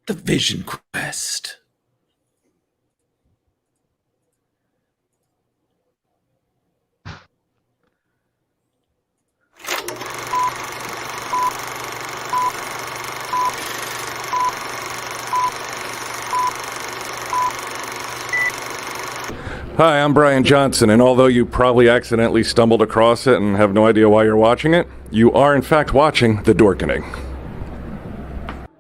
The Vision Quest. Hi, I'm Brian Johnson, and although you probably accidentally stumbled across it and have no idea why you're watching it, you are in fact watching The Dorkening.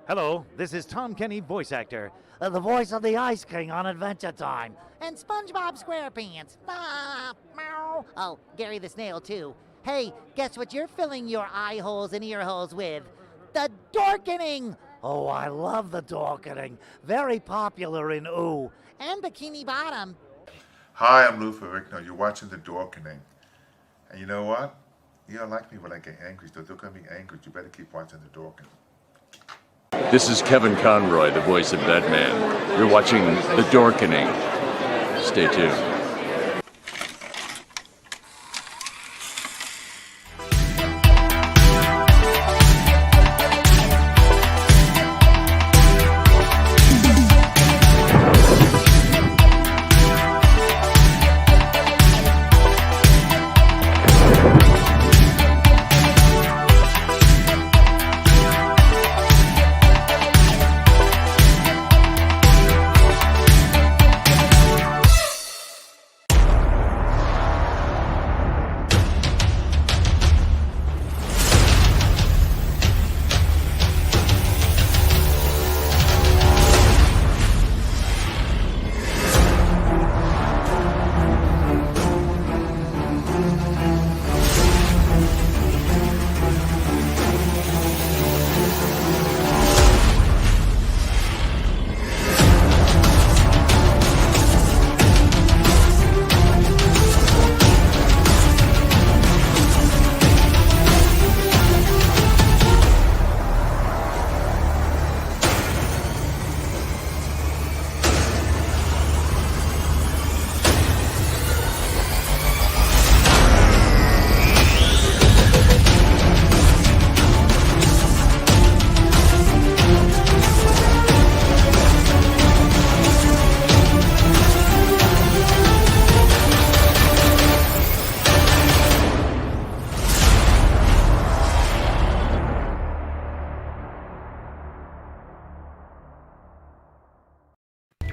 Hello, this is Tom Kenny, voice actor, the voice of the Ice King on Adventure Time. And SpongeBob SquarePants. Ah, meow. Oh, Gary the Snail, too. Hey, guess what you're filling your eye holes and ear holes with? The Dorkening! Oh, I love the Dorkening. Very popular in Ooh. And Bikini Bottom. Hi, I'm Lou Ferrigno. You're watching The Dorkening. And you know what? You don't like me when I get angry, so don't get me angry. You better keep watching The Dorkening. This is Kevin Conroy, the voice of Batman. You're watching The Dorkening. Stay tuned.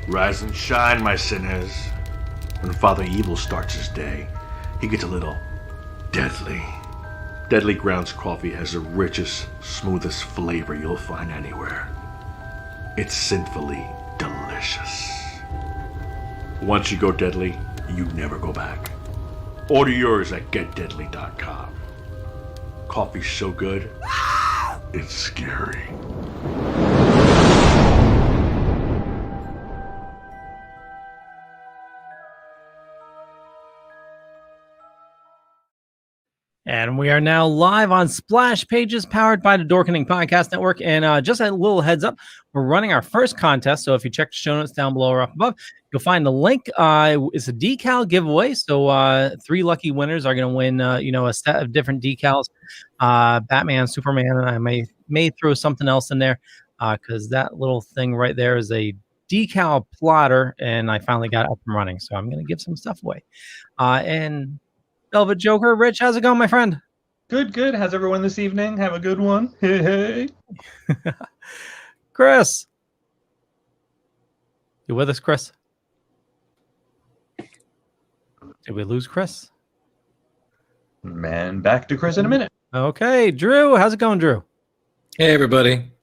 Rise and shine, my sinners. When Father Evil starts his day, he gets a little deadly. Deadly Grounds coffee has the richest, smoothest flavor you'll find anywhere. It's sinfully delicious. Once you go deadly, you never go back. Order yours at getdeadly.com. Coffee's so good, it's scary. And we are now live on Splash Pages, powered by the Dorkening Podcast Network. And just a little heads up, we're running our first contest. So if you check the show notes down below or up above, you'll find the link. It's a decal giveaway. So 3 lucky winners are going to win, a set of different decals, Batman, Superman, and I may throw something else in there because that little thing right there is a decal plotter, and I finally got it up and running. So I'm going to give some stuff away. And Velvet Joker, Rich, how's it going, my friend? Good. How's everyone this evening? Have a good one. Hey. Chris. You with us, Chris? Did we lose Chris? Man, back to Chris in a minute. Okay. Drew, how's it going, Drew? Hey, everybody.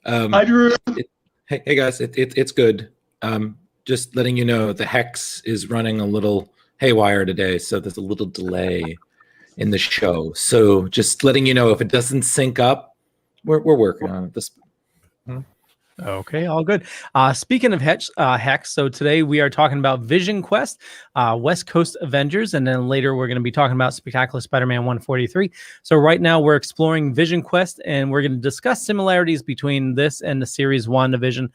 Hi, Drew. Hey guys, it's good. Just letting you know the Hex is running a little haywire today, so there's a little delay in the show. So just letting you know if it doesn't sync up, we're working on it. This. Okay, all good. Speaking of Hex, so today we are talking about Vision Quest, West Coast Avengers, and then later we're going to be talking about Spectacular Spider-Man 143. So right now we're exploring Vision Quest, and we're going to discuss similarities between this and the series WandaVision,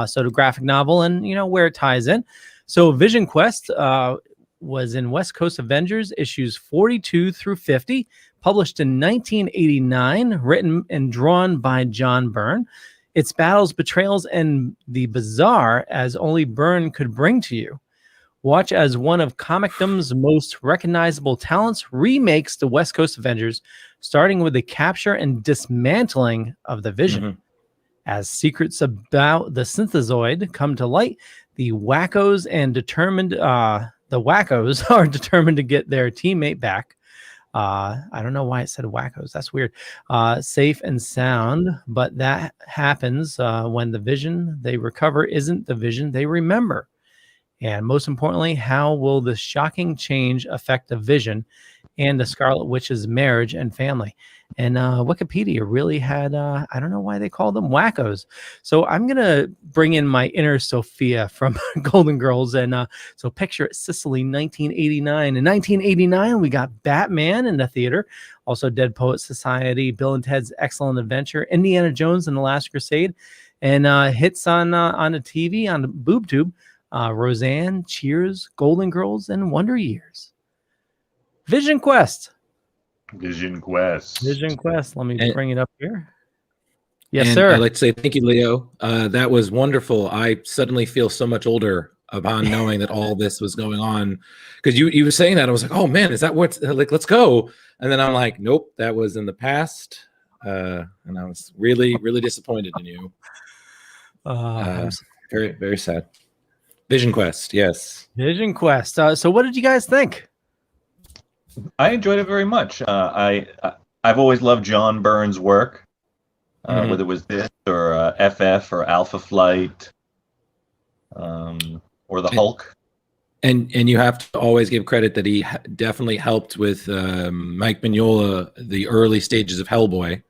so the graphic novel, and where it ties in. So Vision Quest was in West Coast Avengers issues 42 through 50, published in 1989, written and drawn by John Byrne. its battles, betrayals, and the bizarre as only Byrne could bring to you. Watch as one of comicdom's most recognizable talents remakes the West Coast Avengers, starting with the capture and dismantling of the Vision. As secrets about the synthezoid come to light, the Whackos are determined to get their teammate back. I don't know why it said Whackos. That's weird. Safe and sound, but that happens when the Vision they recover isn't the Vision they remember. And most importantly, how will this shocking change affect the Vision and the Scarlet Witch's marriage and family? And Wikipedia really had, I don't know why they call them Whackos. So I'm going to bring in my inner Sophia from Golden Girls. And so picture it, Sicily, 1989. In 1989, we got Batman in the theater. Also Dead Poets Society, Bill and Ted's Excellent Adventure, Indiana Jones and the Last Crusade. And hits on the TV, on the boob tube. Roseanne, Cheers, Golden Girls, and Wonder Years. Vision Quest. Vision Quest. Vision Quest. Let me bring it up here. Yes, and sir. I'd like to say thank you, Leo. That was wonderful. I suddenly feel so much older upon knowing that all this was going on. Because you were saying that, I was like, oh man, is that what? Like, let's go. And then I'm like, nope, that was in the past. And I was really, really disappointed in you. Very, very sad. Vision Quest, yes. Vision Quest. So what did you guys think? I enjoyed it very much. I've always loved John Byrne's work, whether it was this or FF or Alpha Flight, or the Hulk. And you have to always give credit that he definitely helped with Mike Mignola, the early stages of Hellboy.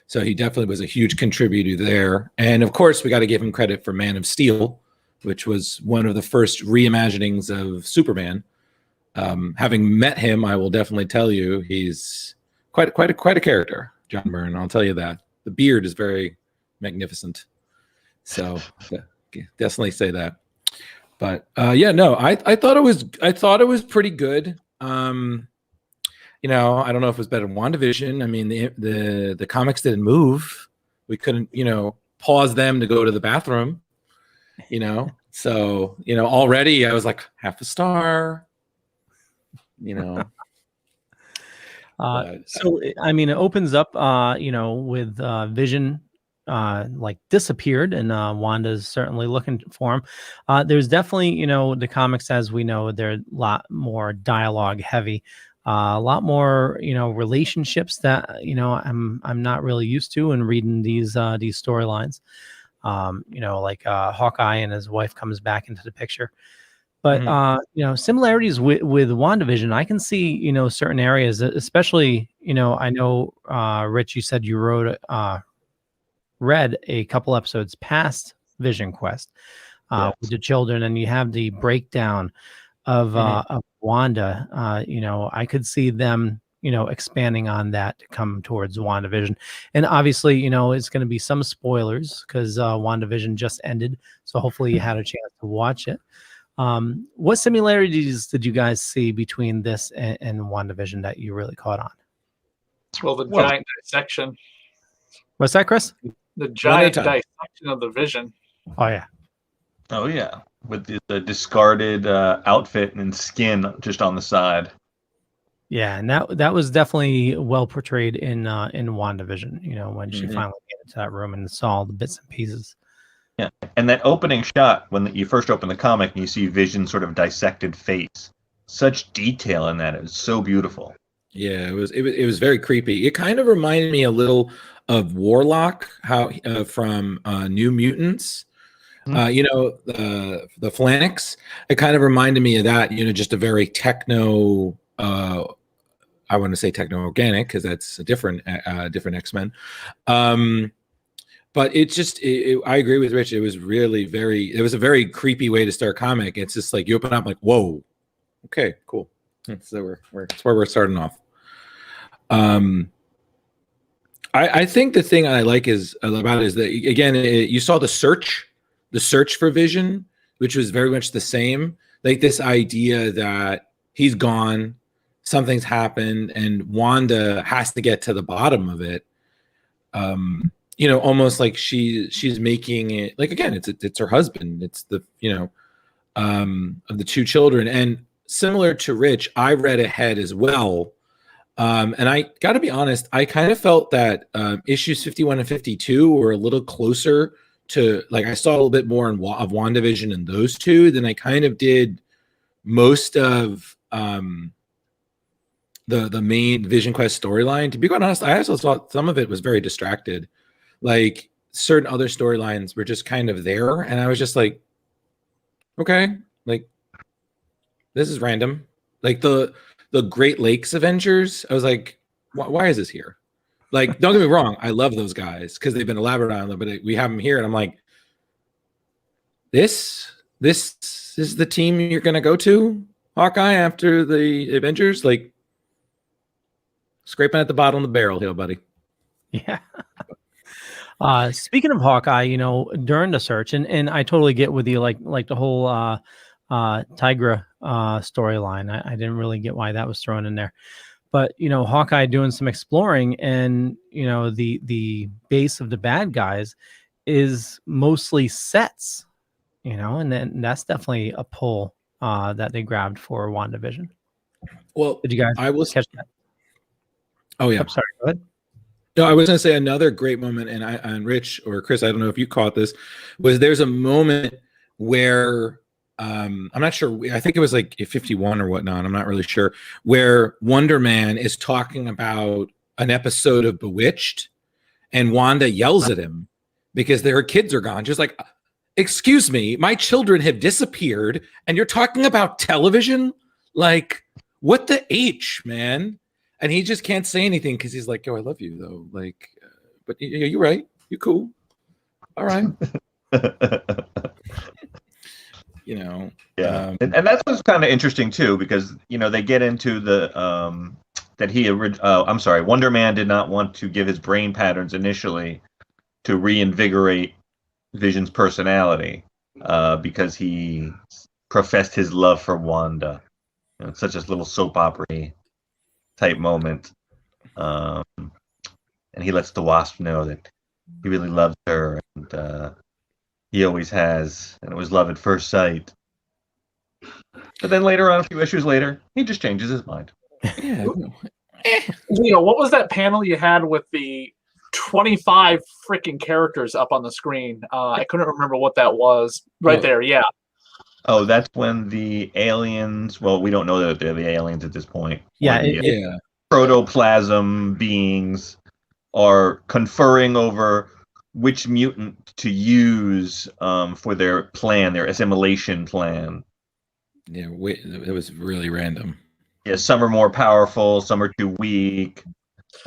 So he definitely was a huge contributor there. And of course, we got to give him credit for Man of Steel, which was one of the first reimaginings of Superman. Having met him, I will definitely tell you he's quite a character, John Byrne. I'll tell you that. The beard is very magnificent. So definitely say that. But I thought it was pretty good. I don't know if it was better than WandaVision. I mean, the comics didn't move. We couldn't, pause them to go to the bathroom. So already I was like half a star. So I mean, it opens up with Vision like disappeared, and Wanda's certainly looking for him. There's definitely the comics, as we know, they're a lot more dialogue heavy, a lot more relationships that I'm not really used to in reading these storylines. Like Hawkeye and his wife comes back into the picture. But similarities with WandaVision, I can see certain areas, especially I know Rich, you said you read a couple episodes past Vision Quest with the children, and you have the breakdown of Wanda. I could see them expanding on that to come towards WandaVision. And obviously, it's going to be some spoilers because WandaVision just ended. So hopefully you had a chance to watch it. What similarities did you guys see between this and WandaVision that you really caught on? Well, the giant dissection. What's that, Chris? The giant dissection of the Vision. Oh, yeah. Oh, yeah. With the discarded outfit and skin just on the side. Yeah, and that was definitely well portrayed in WandaVision, when she finally came into that room and saw all the bits and pieces. Yeah, and that opening shot when you first open the comic and you see Vision's sort of dissected face, such detail in that. It was so beautiful. Yeah, it was very creepy. It kind of reminded me a little of Warlock, how from New Mutants. The Phalanx. It kind of reminded me of that. Just a very techno. I want to say techno organic because that's a different X-Men. But it's just, I agree with Rich. It was really it was a very creepy way to start a comic. It's just like you open up like, whoa, okay, cool. So that's where we're starting off. I think the thing I like about it is that, again, you saw the search for Vision, which was very much the same. Like this idea that he's gone, something's happened, and Wanda has to get to the bottom of it. almost like she's making it like, again, it's her husband. It's the, of the two children. And similar to Rich, I read ahead as well. And I got to be honest, I kind of felt that issues 51 and 52 were a little closer to, like, I saw a little bit more of WandaVision in those two than I kind of did most of the main Vision Quest storyline. To be quite honest, I also thought some of it was very distracted. Like, certain other storylines were just kind of there, and I was just like, okay, like, this is random. Like the Great Lakes Avengers, I was like, why is this here? Like, don't get me wrong, I love those guys because they've been elaborate on them, but we have them here, and I'm like, this is the team you're gonna go to, Hawkeye, after the Avengers? Like, scraping at the bottom of the barrel here, buddy. Yeah. Speaking of Hawkeye, during the search, and I totally get with you, like the whole Tigra storyline. I didn't really get why that was thrown in there. But, Hawkeye doing some exploring, and, the base of the bad guys is mostly sets, and then that's definitely a pull that they grabbed for WandaVision. Well, did you guys catch that? Oh, yeah. I'm sorry. Go ahead. No, I was going to say another great moment, and Rich or Chris, I don't know if you caught this, was there's a moment where I'm not sure. I think it was like 51 or whatnot. I'm not really sure. Where Wonder Man is talking about an episode of Bewitched, and Wanda yells at him because their kids are gone. Just like, excuse me, my children have disappeared, and you're talking about television? Like, what the H, man? And he just can't say anything because he's like, "Yo, I love you, though." Like, but you're right. You're cool. All right. Yeah, and that's what's kind of interesting too, because they get into the Wonder Man did not want to give his brain patterns initially to reinvigorate Vision's personality because he professed his love for Wanda. It's such a little soap opera type moment, and he lets the Wasp know that he really loves her, and he always has, and it was love at first sight. But then later on, a few issues later, he just changes his mind. Yeah. What was that panel you had with the 25 freaking characters up on the screen? I couldn't remember what that was. Right there, yeah. Oh, that's when the aliens. Well, we don't know that they're the aliens at this point. Yeah, protoplasm beings are conferring over which mutant to use for their plan, their assimilation plan. Yeah, it was really random. Yeah, some are more powerful, some are too weak.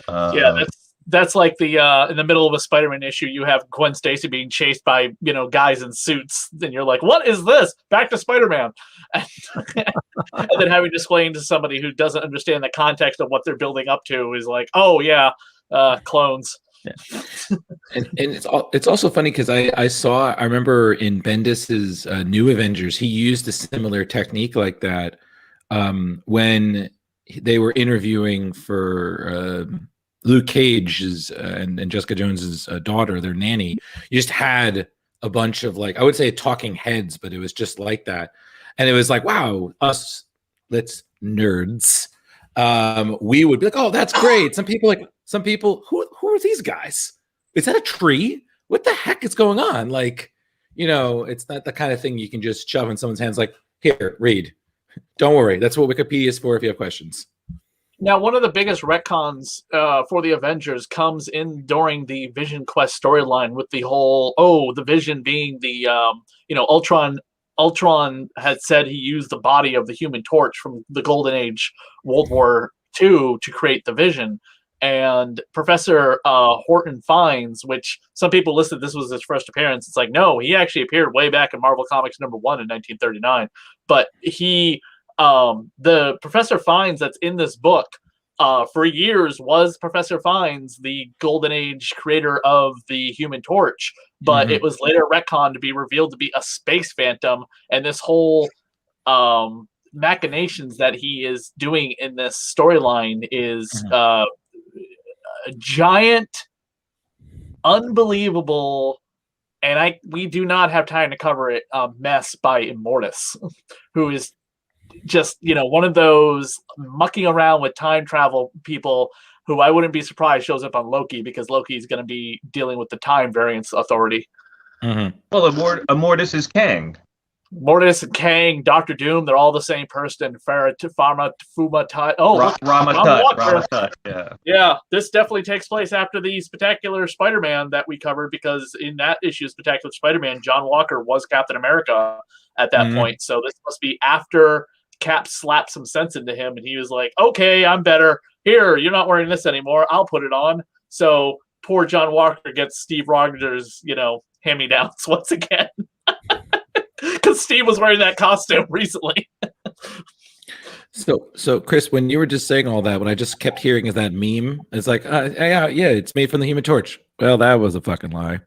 Yeah, that's like the in the middle of a Spiderman issue, you have Gwen Stacy being chased by guys in suits, and you're like, "What is this? Back to Spider-Man!" And then having to explain to somebody who doesn't understand the context of what they're building up to is like, "Oh yeah, clones." Yeah. and it's also funny because I remember in Bendis's New Avengers, he used a similar technique like that when they were interviewing for Luke Cage's and Jessica Jones's daughter, their nanny. You just had a bunch of, like, I would say talking heads, but it was just like that, and it was like, wow, us nerds, we would be like, oh, that's great. Some people, who are these guys? Is that a tree? What the heck is going on? Like, it's not the kind of thing you can just shove in someone's hands like, here, read. Don't worry. That's what Wikipedia is for if you have questions. Now, one of the biggest retcons for the Avengers comes in during the Vision Quest storyline with the whole, the Vision being the, Ultron had said he used the body of the Human Torch from the Golden Age World War II to create the Vision. And Professor Horton Fiennes, which some people listed this was his first appearance. It's like, no, he actually appeared way back in Marvel Comics #1 in 1939. But he, the Professor Fiennes that's in this book, for years was Professor Fiennes, the Golden Age creator of the Human Torch. But it was later retconned to be revealed to be a space phantom, and this whole machinations that he is doing in this storyline is a giant unbelievable, and we do not have time to cover it, mess by Immortus, who is just, one of those mucking around with time travel people who I wouldn't be surprised shows up on Loki, because Loki is going to be dealing with the Time Variance Authority. Well, Immortus is Kang. Mortis and Kang, Doctor Doom, they're all the same person. Rama Tut, yeah. Yeah, this definitely takes place after the Spectacular Spider-Man that we covered, because in that issue, Spectacular Spider-Man, John Walker was Captain America at that point. So this must be after Cap slapped some sense into him, and he was like, okay, I'm better. Here, you're not wearing this anymore. I'll put it on. So poor John Walker gets Steve Rogers', hand-me-downs once again. Because Steve was wearing that costume recently. So Chris, when you were just saying all that, what I just kept hearing is that meme. It's like, yeah, it's made from the Human Torch. Well, that was a fucking lie.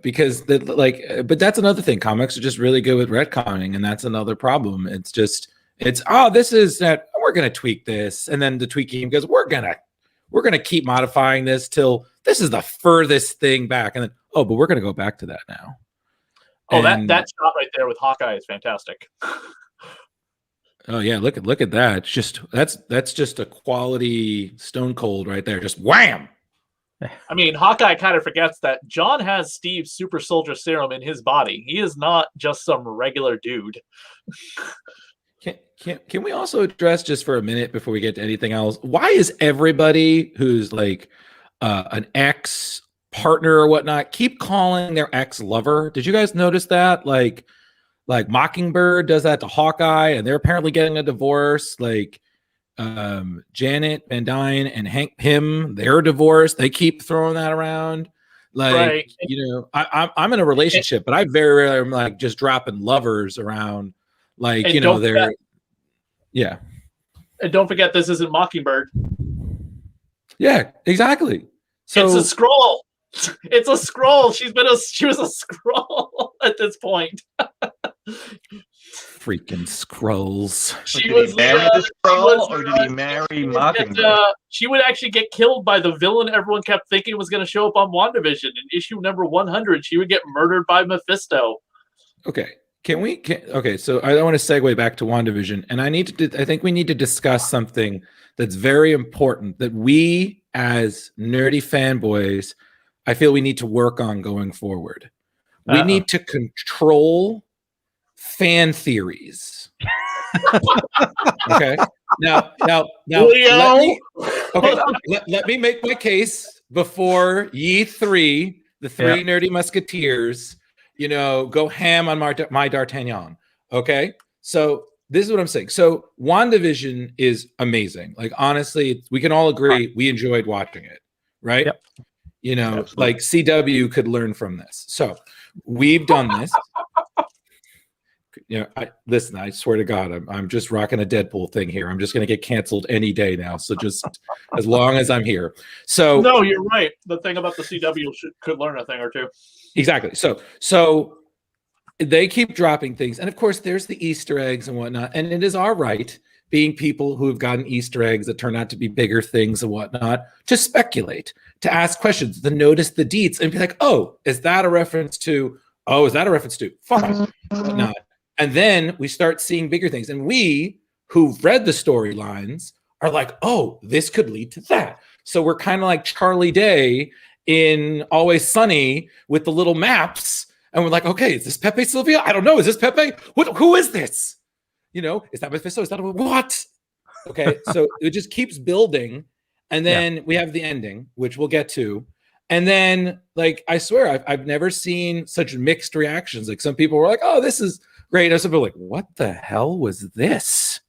Because but that's another thing. Comics are just really good with retconning, and that's another problem. This is that we're gonna tweak this, and then the tweaking goes, we're gonna keep modifying this till this is the furthest thing back, and then but we're gonna go back to that now. Oh, that shot right there with Hawkeye is fantastic. Oh yeah, look at that. It's just that's just a quality Stone Cold right there. Just wham. I mean, Hawkeye kind of forgets that John has Steve's super soldier serum in his body. He is not just some regular dude. Can we also address, just for a minute before we get to anything else, why is everybody who's like an ex partner or whatnot keep calling their ex lover? Did you guys notice that? Like Mockingbird does that to Hawkeye, and they're apparently getting a divorce. Like Janet Van Dyne and Hank Pym, they're divorced. They keep throwing that around. Like, right. I'm in a relationship, but I very rarely am like just dropping lovers around. Like, they're yeah. And don't forget, this isn't Mockingbird. Yeah, exactly. So it's a scroll. It's a scroll. She was a scroll at this point. Freaking scrolls. She was marry the scroll, or did he marry Mockingbird? She would actually get killed by the villain everyone kept thinking was going to show up on WandaVision. In issue number 100, she would get murdered by Mephisto. Okay. Okay, so I want to segue back to WandaVision, and I think we need to discuss something that's very important that we as nerdy fanboys, I feel we need to work on going forward. We need to control fan theories. Okay. Now let me make my case before ye three, the three nerdy musketeers, go ham on my D'Artagnan. Okay. So this is what I'm saying. So WandaVision is amazing. Like, honestly, we can all agree we enjoyed watching it, right? Yep. Absolutely. Like CW could learn from this. So we've done this. Listen, I swear to God, I'm just rocking a Deadpool thing here. I'm just going to get canceled any day now. So just as long as I'm here. So no, you're right. The thing about the CW could learn a thing or two. Exactly. So they keep dropping things. And of course, there's the Easter eggs and whatnot. And it is our right, being people who have gotten Easter eggs that turn out to be bigger things and whatnot, to speculate, to ask questions, to notice the deets and be like, is that a reference to, fine, whatnot. And then we start seeing bigger things. And we, who've read the storylines, are like, this could lead to that. So we're kind of like Charlie Day in Always Sunny with the little maps. And we're like, okay, is this Pepe Sylvia? I don't know. Is this Pepe? Who is this? Is that Mephisto? Is that what? Okay, so it just keeps building. And then we have the ending, which we'll get to. And then, like, I swear, I've never seen such mixed reactions. Like, some people were like, this is great. And some people were like, what the hell was this?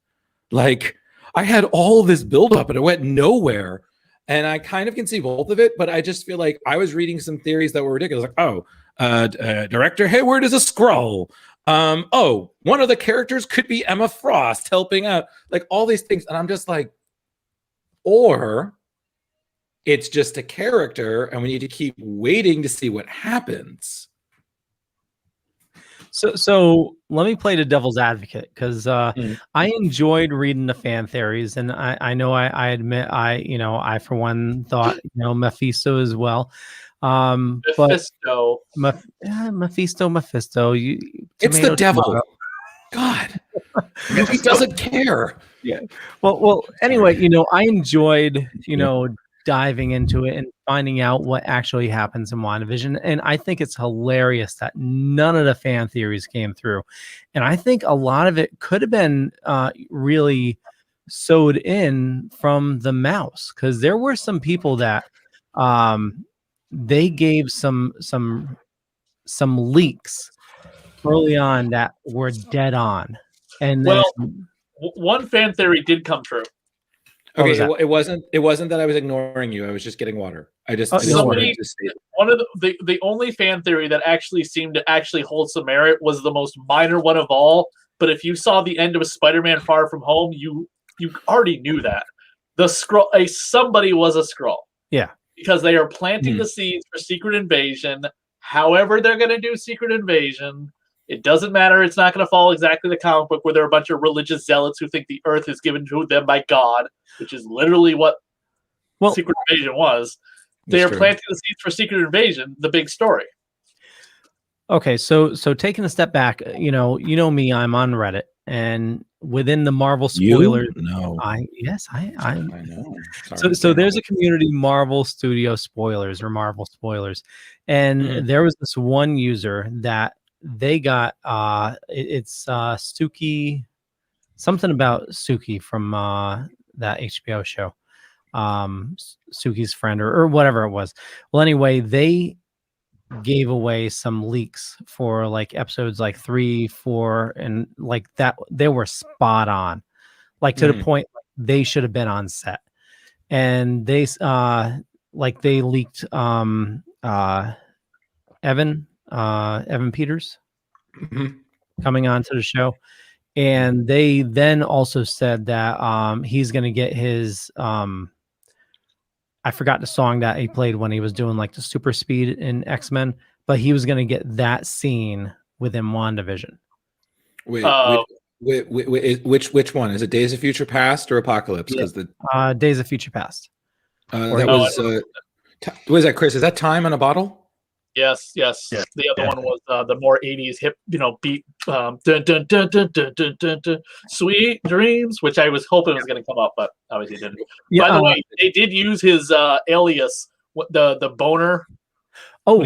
Like, I had all this buildup and it went nowhere. And I kind of can see both of it, but I just feel like I was reading some theories that were ridiculous. Like, Director Hayward is a Skrull. One of the characters could be Emma Frost helping out. Like, all these things. And I'm just like, or it's just a character and we need to keep waiting to see what happens. So let me play the devil's advocate because I enjoyed reading the fan theories, and I know I admit I for one thought Mephisto as well. Mephisto. Mephisto. It's the devil. God, he doesn't care. Yeah. Well. Anyway, I enjoyed diving into it and finding out what actually happens in WandaVision, and I think it's hilarious that none of the fan theories came through, and I think a lot of it could have been really sewed in from the mouse, because there were some people that they gave some leaks early on that were dead on, and then one fan theory did come true. Okay, it wasn't that I was ignoring you. I was just getting water. I just wanted to say one of the only fan theory that actually seemed to actually hold some merit was the most minor one of all. But if you saw the end of Spider-Man: Far From Home, you already knew that the Skrull, somebody was a Skrull. Yeah, because they are planting the seeds for Secret Invasion. However, they're going to do Secret Invasion. It doesn't matter. It's not going to follow exactly the comic book where there are a bunch of religious zealots who think the Earth is given to them by God, which is literally what Secret Invasion was. They are planting the seeds for Secret Invasion, the big story. Okay, so taking a step back, you know me, I'm on Reddit, and within the Marvel spoilers, I know. So there's a community, Marvel Studio spoilers or Marvel spoilers, and there was this one user that they got it's Suki, something about Suki from that HBO show, Suki's friend or whatever it was. Well, anyway, they gave away some leaks for like episodes like 3, 4, and like that they were spot on, like to the point they should have been on set, and they leaked Evan Peters coming on to the show, and they then also said that he's going to get his I forgot the song that he played when he was doing like the super speed in X-Men, but he was going to get that scene within WandaVision. Which one is it? Days of Future Past or Apocalypse? Because Days of Future Past. That was what is that, Chris? Is that Time in a Bottle? Yes. The other one was the more 80s hip, beat, dun, dun, dun, dun, dun, dun, dun, dun, Sweet Dreams, which I was hoping was going to come up, but obviously didn't. Yeah, by the way, they did use his alias, the Boner. Oh,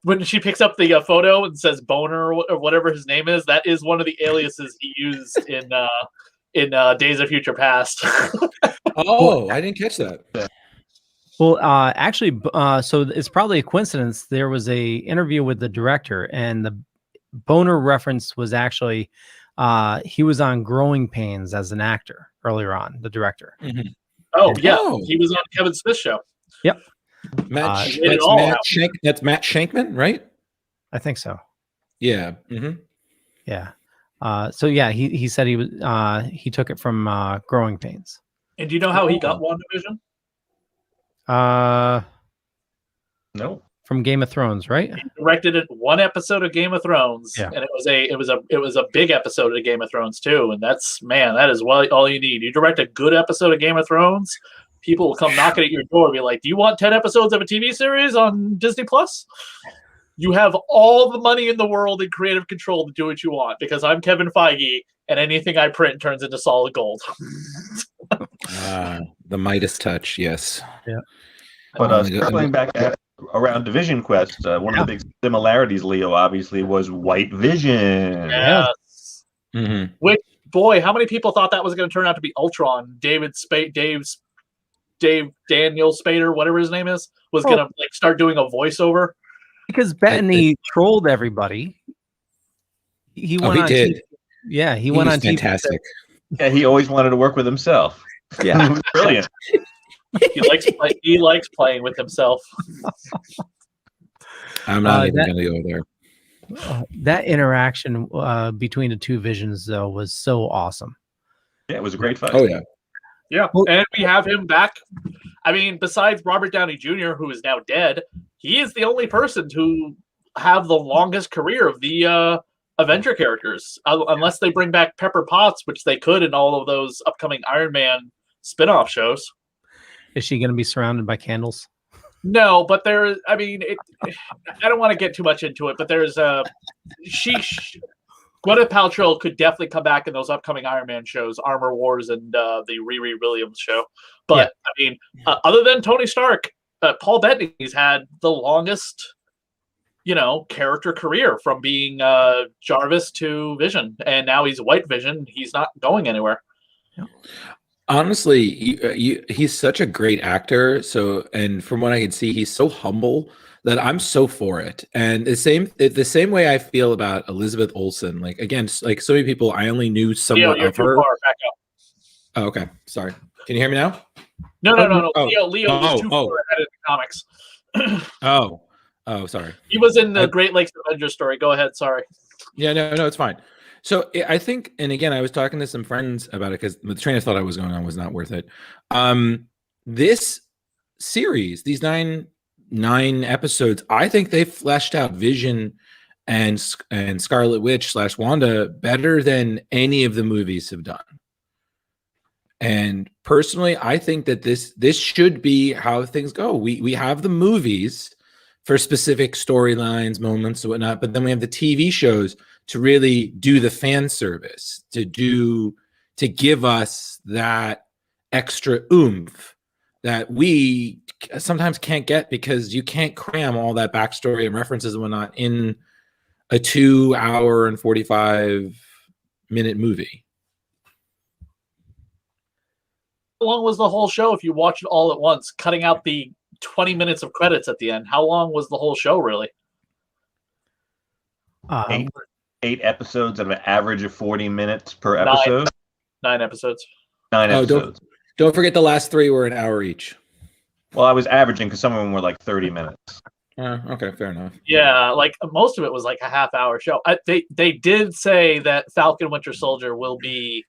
when she picks up the photo and says Boner or whatever his name is, that is one of the aliases he used in Days of Future Past. Oh, I didn't catch that. Well, actually, so it's probably a coincidence. There was a interview with the director, and the Boner reference was actually he was on Growing Pains as an actor earlier on. The director. He was on Kevin Smith's show. Yep. That's Matt Shankman, right? I think so. Yeah. Yeah. So yeah, he said he was he took it from Growing Pains. And do you know how he got WandaVision? No. From Game of Thrones, right? He directed one episode of Game of Thrones, and it was a big episode of Game of Thrones too. And that is all you need. You direct a good episode of Game of Thrones, people will come knocking at your door and be like, "Do you want 10 episodes of a TV series on Disney Plus?" You have all the money in the world and creative control to do what you want, because I'm Kevin Feige, and anything I print turns into solid gold. The Midas touch, yes. Yeah. But circling back around Division Quest, one of the big similarities, Leo, obviously, was White Vision. Yes. Which, boy, how many people thought that was going to turn out to be Ultron? Dave Daniel Spader, whatever his name is, was going to start doing a voiceover. Because Bettany trolled everybody. He went on did. TV. Yeah, he went on TV. Fantastic. Yeah, he always wanted to work with himself. Yeah. It was brilliant. He likes playing with himself. I'm not even going to go there. That interaction between the two visions, though, was so awesome. Yeah, it was a great fight. Oh, yeah. Yeah, and we have him back. I mean, besides Robert Downey Jr., who is now dead, he is the only person to have the longest career of the Avenger characters, unless they bring back Pepper Potts, which they could in all of those upcoming Iron Man spin-off shows. Is she going to be surrounded by candles? No, but there. I mean, I don't want to get too much into it, but there's a Gwyneth Paltrow could definitely come back in those upcoming Iron Man shows, Armor Wars, and the Riri Williams show. But I mean, other than Tony Stark, Paul Bettany's had the longest, character career from being Jarvis to Vision, and now he's White Vision. He's not going anywhere. Honestly, he's such a great actor. So, and from what I can see, he's so humble that I'm so for it. And the same way I feel about Elizabeth Olsen. Like, again, like so many people, I only knew somewhat Leo, of her. Back up. Oh, okay, sorry. Can you hear me now? No. Oh. Leo was too far ahead of the comics. Oh, sorry. He was in the Great Lakes Avengers story. Go ahead. Sorry. Yeah, no, it's fine. So I think, and again, I was talking to some friends about it because the train of thought I was going on was not worth it. This series, these nine episodes, I think they fleshed out Vision and Scarlet Witch / Wanda better than any of the movies have done. And personally, I think that this should be how things go. We have the movies for specific storylines, moments, and whatnot, but then we have the TV shows to really do the fan service, to give us that extra oomph that we sometimes can't get because you can't cram all that backstory and references and whatnot in a 2 hour and 45-minute movie. How long was the whole show if you watch it all at once, cutting out the 20 minutes of credits at the end? How long was the whole show, really? 8 episodes at an average of 40 minutes per episode. 9 episodes. 9 episodes. Don't forget the last 3 were an hour each. Well, I was averaging because some of them were like 30 minutes. Okay, fair enough. Yeah, like most of it was like a half-hour show. They did say that Falcon Winter Soldier will be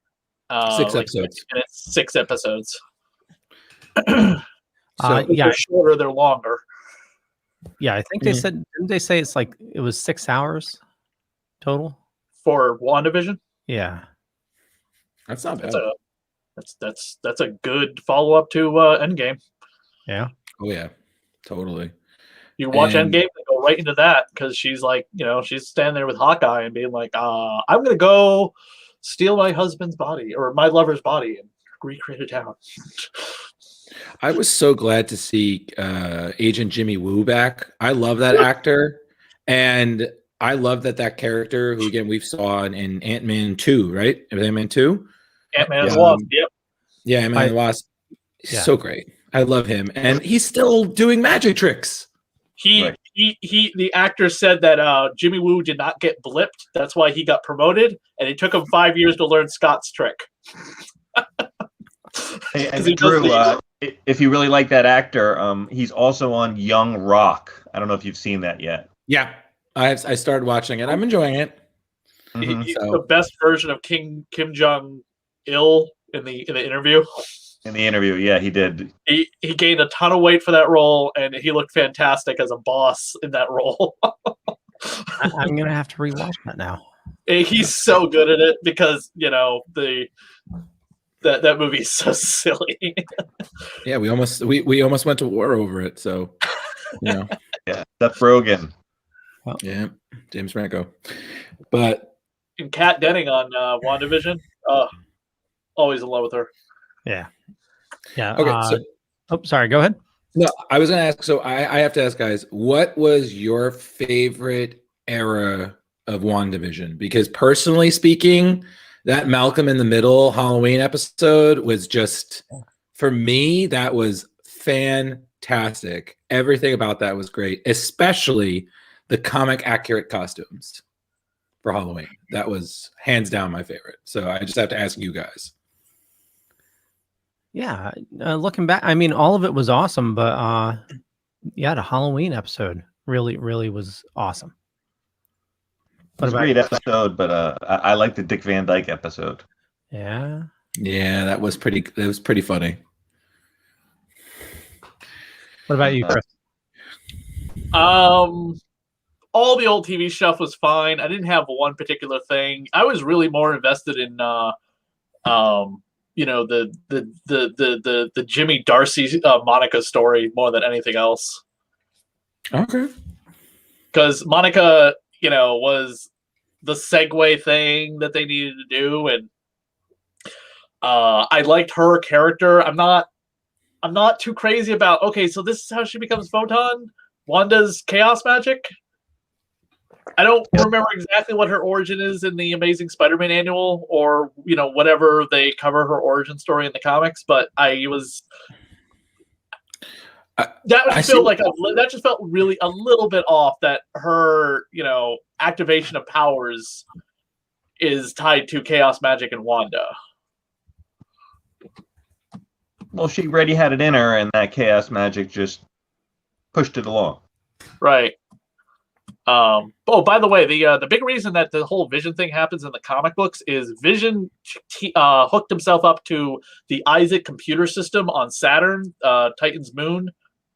6 episodes. 6 episodes. Yeah, they're shorter, they're longer. Yeah, I think they said, didn't they say it's like it was 6 hours total for WandaVision? Yeah, that's not bad. That's a good follow-up to Endgame. Yeah. Oh yeah, totally. You watch Endgame and go right into that because she's like, she's standing there with Hawkeye and being like, I'm gonna go steal my husband's body or my lover's body and recreate a town. I was so glad to see Agent Jimmy Woo back. I love that actor, and I love that character who again we saw in Ant-Man 2, right? Ant-Man 2? Ant-Man and the Wasp, yep. Yeah, Ant-Man and the Wasp. So great. I love him, and he's still doing magic tricks. The actor said that Jimmy Woo did not get blipped. That's why he got promoted, and it took him 5 years to learn Scott's trick. Hey, and Drew, if you really like that actor, he's also on Young Rock. I don't know if you've seen that yet. Yeah, I started watching it. I'm enjoying it. He's the best version of Kim Jong Il in the interview. In the interview, yeah, he did. He gained a ton of weight for that role, and he looked fantastic as a boss in that role. I'm gonna have to rewatch that now. He's so good at it because that movie is so silly. Yeah, we almost went to war over it. So, yeah, Seth Rogen. Yeah, James Franco. But and Kat Denning on WandaVision, always in love with her. Yeah. Yeah. Okay. Sorry. Go ahead. No, I was going to ask. So I have to ask, guys, what was your favorite era of WandaVision? Because personally speaking, that Malcolm in the Middle Halloween episode was just, for me, that was fantastic. Everything about that was great, especially the comic accurate costumes for Halloween. That was hands down my favorite. So I just have to ask you guys. Yeah, looking back, I mean, all of it was awesome, but the Halloween episode really, really was awesome. It was a great episode, but I like the Dick Van Dyke episode. Yeah, that was pretty funny. What about you, Chris? all the old TV stuff was fine. I didn't have one particular thing. I was really more invested in you know, the Jimmy Darcy Monica story more than anything else. Okay. Because Monica, you know, was the segue thing that they needed to do, and I liked her character. I'm not too crazy about, okay, so this is how she becomes Photon, Wanda's chaos magic. I don't remember exactly what her origin is in the Amazing Spider-Man annual, or, you know, whatever they cover her origin story in the comics, but that just felt really a little bit off, that her, you know, activation of powers is tied to chaos magic and Wanda. Well, she already had it in her, and that chaos magic just pushed it along. Right. Oh, by the way, the big reason that the whole Vision thing happens in the comic books is Vision hooked himself up to the Isaac computer system on Saturn, Titan's moon,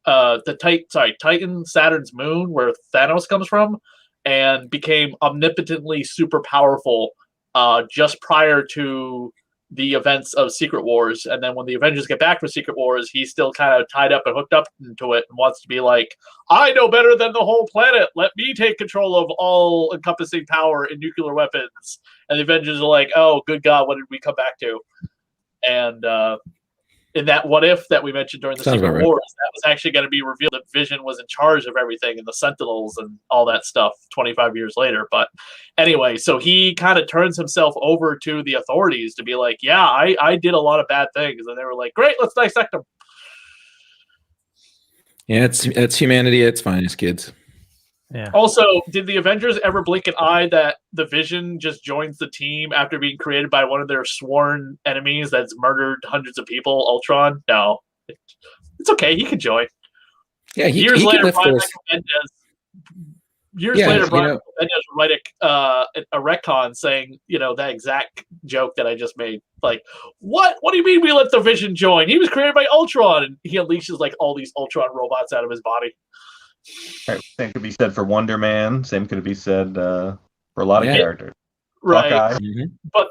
Titan, Saturn's moon, where Thanos comes from, and became omnipotently super powerful just prior to the events of Secret Wars. And then when the Avengers get back from Secret Wars, he's still kind of tied up and hooked up into it and wants to be like, I know better than the whole planet. Let me take control of all encompassing power in nuclear weapons. And the Avengers are like, oh, good God, what did we come back to? And in that what if that we mentioned during the Secret Wars, that was actually going to be revealed that Vision was in charge of everything and the Sentinels and all that stuff 25 years later. But anyway, so he kind of turns himself over to the authorities to be like, yeah, I did a lot of bad things. And they were like, great, let's dissect them. Yeah, it's humanity at its finest, kids. Yeah. Also, did the Avengers ever blink an eye that the Vision just joins the team after being created by one of their sworn enemies that's murdered hundreds of people, Ultron? No. It's okay. He can join. Yeah, years later, Brian Mendez would write a retcon saying, you know, that exact joke that I just made. Like, what do you mean we let the Vision join? He was created by Ultron, and he unleashes like all these Ultron robots out of his body. Right. Same could be said for Wonder Man. Same could be said for a lot of characters. Right. Hawkeye. But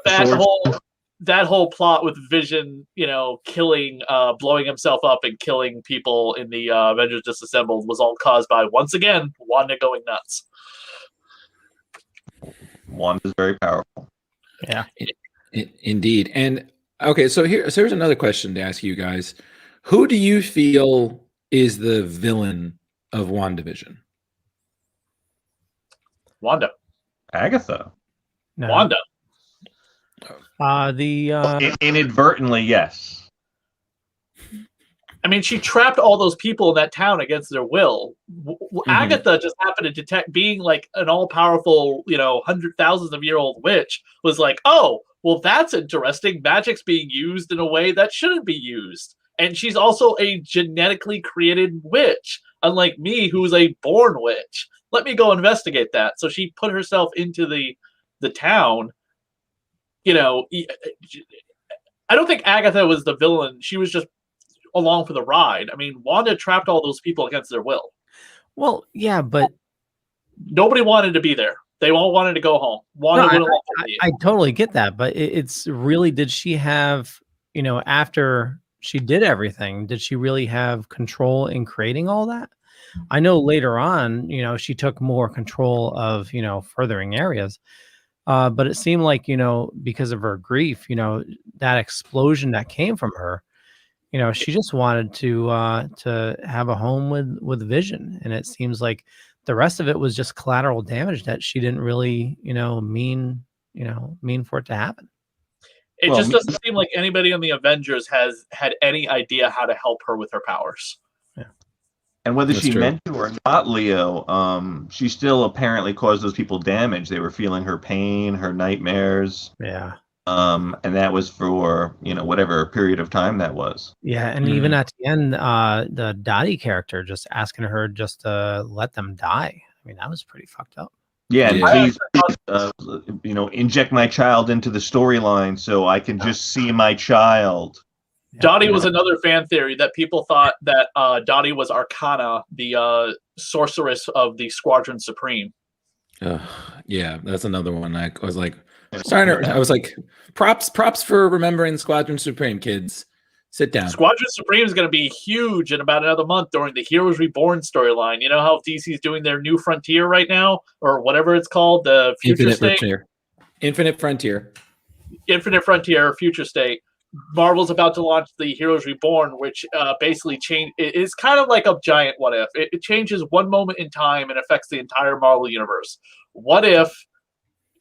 that whole plot with Vision, you know, killing, blowing himself up and killing people in the Avengers Disassembled was all caused by, once again, Wanda going nuts. Wanda's very powerful. Yeah. Indeed. And okay, so here's another question to ask you guys. Who do you feel is the villain of WandaVision? Wanda. Agatha. No. Wanda. Inadvertently, yes. I mean, she trapped all those people in that town against their will. Agatha just happened to detect, being like an all-powerful, you know, thousands of year old witch, was like, oh, well, that's interesting. Magic's being used in a way that shouldn't be used. And she's also a genetically created witch, unlike me, who's a born witch. Let me go investigate that. So she put herself into the town. You know, I don't think Agatha was the villain. She was just along for the ride. I mean, Wanda trapped all those people against their will. Well, yeah, but nobody wanted to be there. They all wanted to go home. Wanda I totally get that, but it's really, did she have, you know, after she did everything, did she really have control in creating all that? I know later on, you know, she took more control of, you know, furthering areas. But it seemed like, you know, because of her grief, you know, that explosion that came from her, you know, she just wanted to have a home with Vision. And it seems like the rest of it was just collateral damage that she didn't really, you know, mean for it to happen. It just doesn't seem like anybody on the Avengers has had any idea how to help her with her powers. Yeah. And whether she meant to or not, Leo, she still apparently caused those people damage. They were feeling her pain, her nightmares. Yeah. And that was for, you know, whatever period of time that was. Yeah, and even at the end, the Dottie character just asking her just to let them die. I mean, that was pretty fucked up. Yeah, and please, you know, inject my child into the storyline so I can just see my child. Dottie was another fan theory that people thought that Dottie was Arcana, the sorceress of the Squadron Supreme. Yeah, that's another one. I was like, I was like, props for remembering Squadron Supreme, kids. Sit down. Squadron Supreme is going to be huge in about another month during the Heroes Reborn storyline. You know how DC's doing their New Frontier right now, or whatever it's called, the Future State? Infinite Frontier, Future State. Marvel's about to launch the Heroes Reborn, which basically it's kind of like a giant what if. It changes one moment in time and affects the entire Marvel universe. What if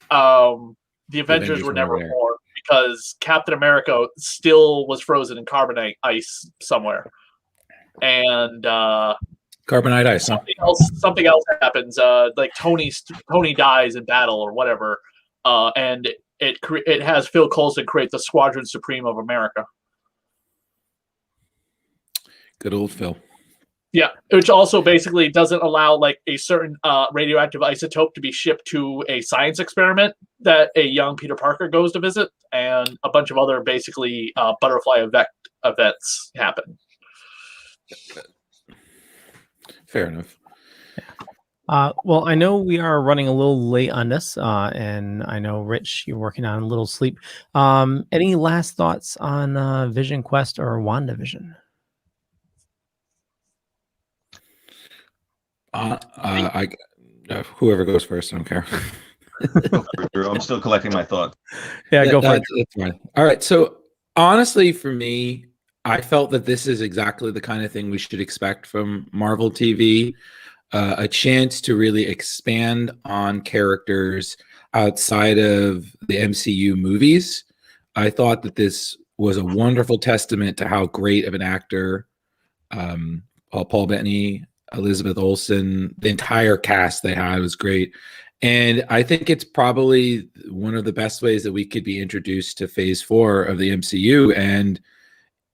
the Avengers were never born because Captain America still was frozen in carbonite ice somewhere, and carbonite ice. Something else happens. Like Tony dies in battle or whatever, and it has Phil Coulson create the Squadron Supreme of America. Good old Phil. Yeah, which also basically doesn't allow like a certain radioactive isotope to be shipped to a science experiment that a young Peter Parker goes to visit, and a bunch of other basically butterfly events happen. Fair enough. Well, I know we are running a little late on this, and I know, Rich, you're working on a little sleep. Any last thoughts on Vision Quest or WandaVision? Whoever goes first, I don't care. I'm still collecting my thoughts. Yeah, go for it. That's fine. All right. So honestly, for me, I felt that this is exactly the kind of thing we should expect from Marvel TV. A chance to really expand on characters outside of the MCU movies. I thought that this was a wonderful testament to how great of an actor Paul Bettany, Elizabeth Olsen, the entire cast they had was great. And I think it's probably one of the best ways that we could be introduced to phase 4 of the MCU. And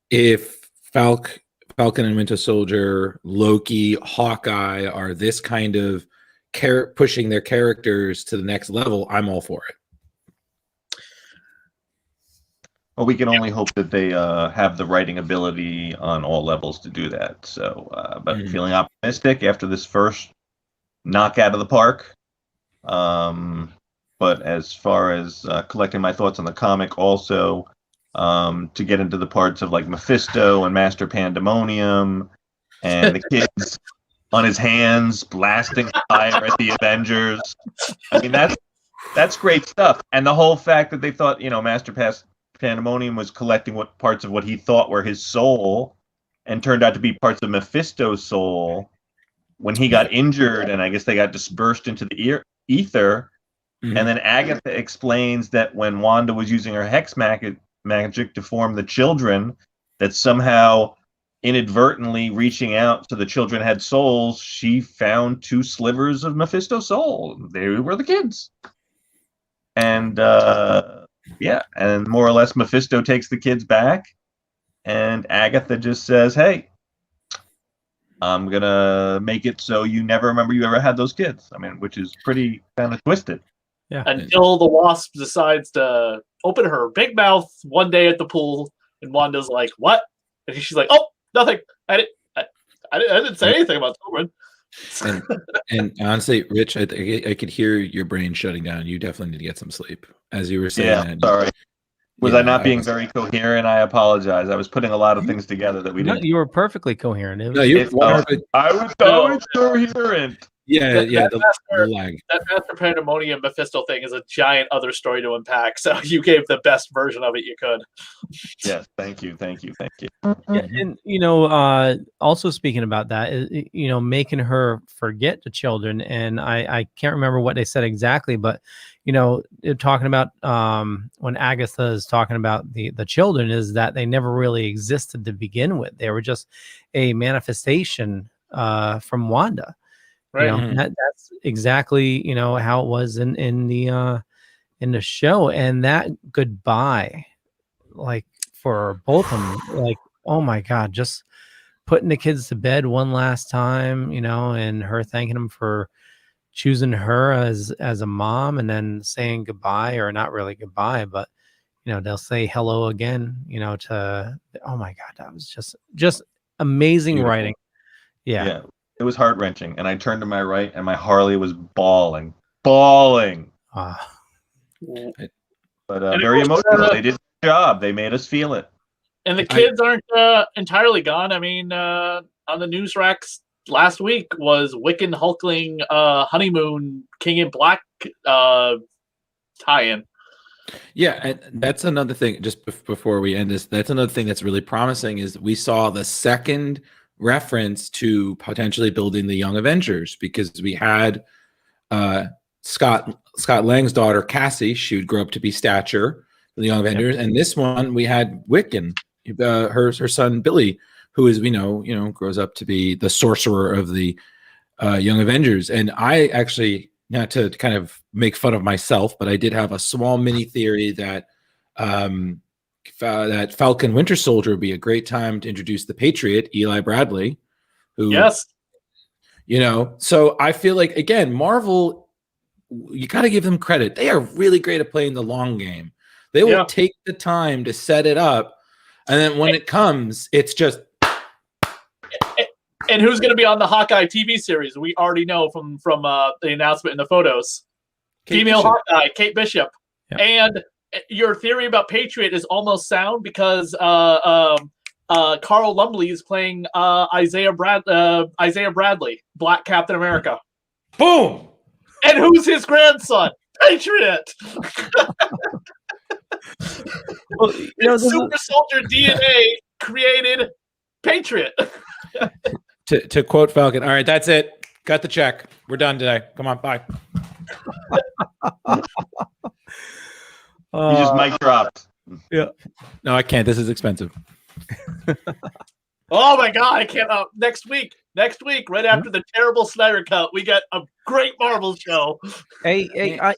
if Falcon and Winter Soldier, Loki, Hawkeye are this kind of pushing their characters to the next level, I'm all for it. Well, we can only hope that they have the writing ability on all levels to do that. So, but feeling optimistic after this first knock out of the park. But as far as collecting my thoughts on the comic, also to get into the parts of like Mephisto and Master Pandemonium and the kids on his hands blasting fire at the Avengers. I mean, that's great stuff. And the whole fact that they thought, Master Pandemonium was collecting what parts of what he thought were his soul and turned out to be parts of Mephisto's soul when he got injured, and I guess they got dispersed into the ether. And then Agatha explains that when Wanda was using her hex magic to form the children, that somehow inadvertently reaching out so the children had souls, she found 2 slivers of Mephisto's soul. They were the kids. And and more or less Mephisto takes the kids back, and Agatha just says, hey, I'm gonna make it so you never remember you ever had those kids. I mean, which is pretty kind of twisted. Yeah. Until the Wasp decides to open her big mouth one day at the pool, and Wanda's like, "What?" And she's like, "Oh, nothing. I didn't say anything about children." And honestly, Rich, I could hear your brain shutting down. You definitely need to get some sleep, as you were saying. Yeah, sorry. Was I not being very coherent? I apologize. I was putting a lot of things together that we didn't. You were perfectly coherent. No, you were. I was coherent. Yeah, the lag. That Master Pandemonium Mephisto thing is a giant other story to unpack. So you gave the best version of it you could. Yes, thank you. Yeah, and also speaking about that, making her forget the children, and I can't remember what they said exactly, but talking about when Agatha is talking about the children, is that they never really existed to begin with. They were just a manifestation from Wanda. Right. That's exactly how it was in the show. And that goodbye, like for both of them, like, oh my God, just putting the kids to bed one last time, and her thanking them for choosing her as a mom, and then saying goodbye, or not really goodbye, but they'll say hello again, to, oh my God, that was just amazing. Beautiful writing. Yeah. It was heart-wrenching, and I turned to my right, and my Harley was bawling. bawling. But very emotional. They did their job. They made us feel it. And the kids aren't entirely gone. I mean, on the news racks last week was Wiccan Hulkling honeymoon King in Black tie-in. Yeah, and that's another thing. Just before we end this, that's another thing that's really promising is we saw the second reference to potentially building the Young Avengers, because we had Scott Lang's daughter Cassie. She would grow up to be Stature, the Young Avengers, and this one we had Wiccan, her son Billy, who is, we know, grows up to be the sorcerer of the Young Avengers. And I actually, not to kind of make fun of myself, but I did have a small mini theory that that Falcon Winter Soldier would be a great time to introduce the Patriot, Eli Bradley, who, yes, so I feel like, again, Marvel, you got to give them credit. They are really great at playing the long game. They will take the time to set it up, and then when it comes, it's just. And who's going to be on the Hawkeye TV series? We already know from the announcement in the photos. Female Hawkeye, Kate Bishop. Yep. And your theory about Patriot is almost sound, because Carl Lumbly is playing Isaiah Bradley, Black Captain America. Boom! And who's his grandson? Patriot! Well, Super Soldier DNA created Patriot. To quote Falcon, all right, that's it. Cut the check. We're done today. Come on, bye. You just mic dropped. Yeah. No, I can't. This is expensive. Oh my God, I can't. Next week, right after the terrible Snyder Cut, we got a great Marvel show. Hey, I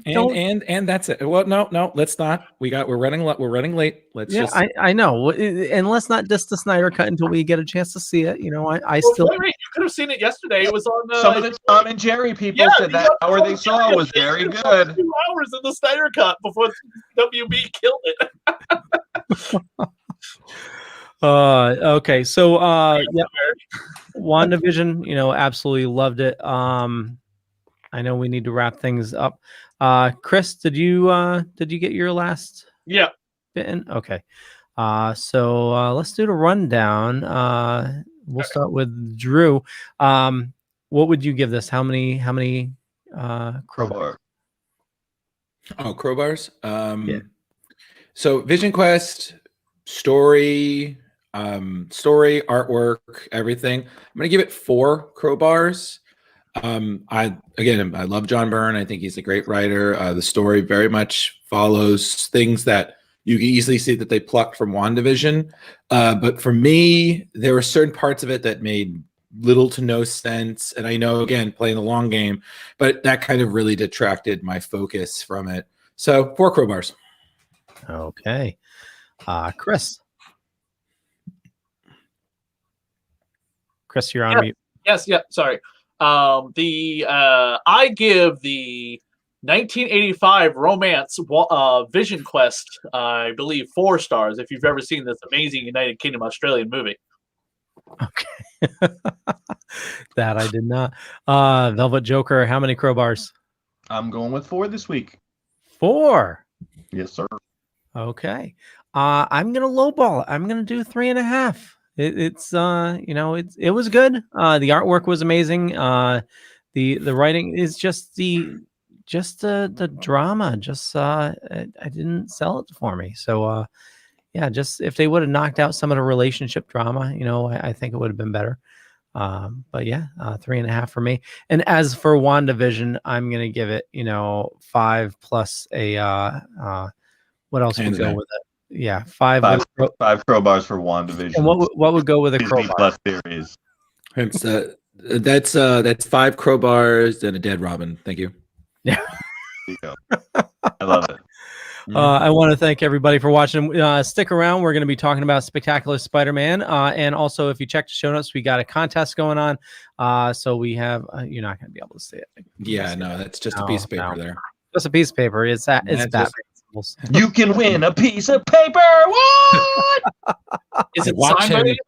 don't. And that's it. Well, no, let's not. We're running late. Let's just. I know, and let's not diss the Snyder Cut until we get a chance to see it. I still. Wait, you could have seen it yesterday. It was on. Some of the Tom and Jerry people said that hour they saw was very good. 2 hours in the Snyder Cut before WB killed it. Okay, so WandaVision, absolutely loved it. I know we need to wrap things up. Chris, did you get your last bit in? Okay. So let's do the rundown. We'll start with Drew. What would you give this? How many crowbars? Oh, crowbars. So Vision Quest, story, artwork, everything. I'm gonna give it 4 crowbars. I love John Byrne. I think he's a great writer. The story very much follows things that you can easily see that they plucked from WandaVision. But for me, there were certain parts of it that made little to no sense. And I know, again, playing the long game, but that kind of really detracted my focus from it. So 4 crowbars. Okay. Chris, you're on mute. Yes. Sorry. I give the 1985 romance Vision Quest, I believe, 4 stars. If you've ever seen this amazing United Kingdom Australian movie. Okay, that I did not. Velvet Joker, how many crowbars? I'm going with 4 this week. 4. Yes, sir. Okay. I'm gonna lowball it. I'm gonna do 3.5. It was good. The artwork was amazing. The writing is just the drama. I didn't sell it for me. So just if they would have knocked out some of the relationship drama, I think it would have been better. But 3.5 for me. And as for WandaVision, I'm gonna give it 5 plus a what else would go with it? Yeah, 5 crowbars for WandaVision. And what would go with a Disney crowbar? Plus series. It's that's 5 crowbars and a dead Robin. Thank you. Yeah. There you go. I love it. I want to thank everybody for watching. Stick around. We're going to be talking about Spectacular Spider-Man. And also, if you check the show notes, we got a contest going on. So we have, you're not going to be able to see it. Yeah, no, that's just a piece of paper there. Just a piece of paper. It's that. You can win a piece of paper. What? Is it signed by anybody?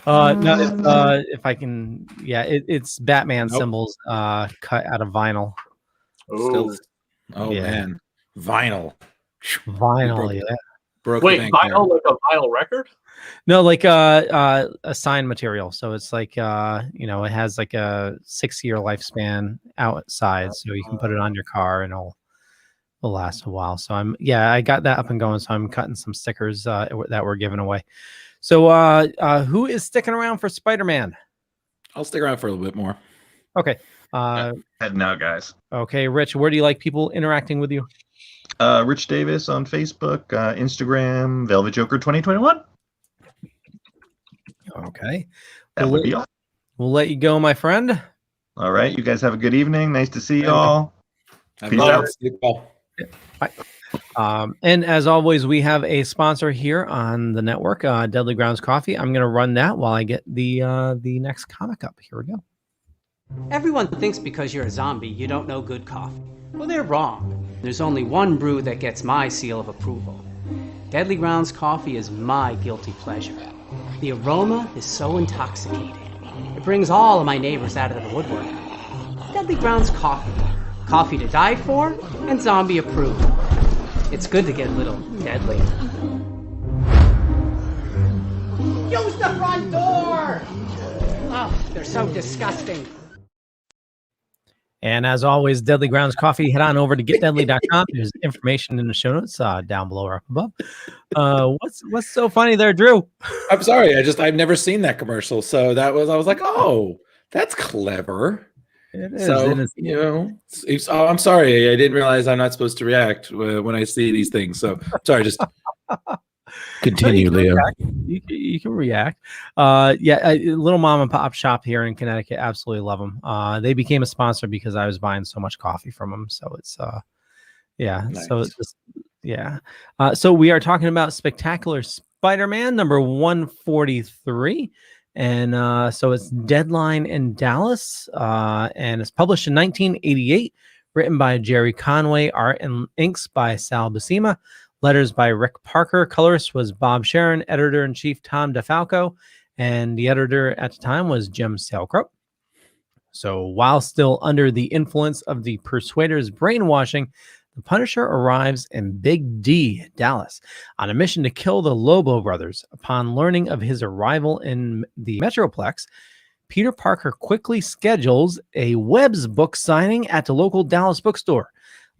No, if I can, it's Batman Nope. symbols cut out of vinyl. Still, Ooh. man, vinyl. Vinyl, yeah. Broke Wait, the bank vinyl like a vinyl record? No, like a sign material. So it's like it has like a 6-year lifespan outside, so you can put it on your car and it'll last a while. So I got that up and going. So I'm cutting some stickers that we're giving away. So who is sticking around for Spider-Man? I'll stick around for a little bit more. Okay. Heading out, guys. Okay, Rich, where do you like people interacting with you? Rich Davis on Facebook, Instagram, Velvet Joker 2021. Okay. That would be all. We'll let you go, my friend. All right. You guys have a good evening. Nice to see you all. Peace out. Bye. And as always, we have a sponsor here on the network, Deadly Grounds Coffee. I'm going to run that while I get the next comic up. Here we go. Everyone thinks because you're a zombie, you don't know good coffee. Well, they're wrong. There's only one brew that gets my seal of approval. Deadly Grounds Coffee is my guilty pleasure. The aroma is so intoxicating. It brings all of my neighbors out of the woodwork. Deadly Grounds Coffee. Coffee to die for and zombie approved. It's good to get a little deadly. Use the front door! Oh, they're so disgusting. And as always, Deadly Grounds Coffee, head on over to getdeadly.com. There's information in the show notes down below or up above. What's so funny there, Drew? I'm sorry. I've never seen that commercial. So I was like, oh, that's clever. It is. So, I'm sorry. I didn't realize I'm not supposed to react when I see these things. So sorry, just continue, Leo. You can react. Little mom and pop shop here in Connecticut. Absolutely love them. They became a sponsor because I was buying so much coffee from them. So it's nice. So it's just, so we are talking about Spectacular Spider-Man number 143. And so it's Deadline in Dallas, and it's published in 1988, written by Jerry Conway, art and inks by Sal Buscema, letters by Rick Parker, colorist was Bob Sharon, editor-in-chief Tom DeFalco, and the editor at the time was Jim Sailcrow. So while still under the influence of the Persuader's brainwashing, the Punisher arrives in Big D, Dallas, on a mission to kill the Lobo brothers. Upon learning of his arrival in the Metroplex, Peter Parker quickly schedules a Webb's book signing at the local Dallas bookstore.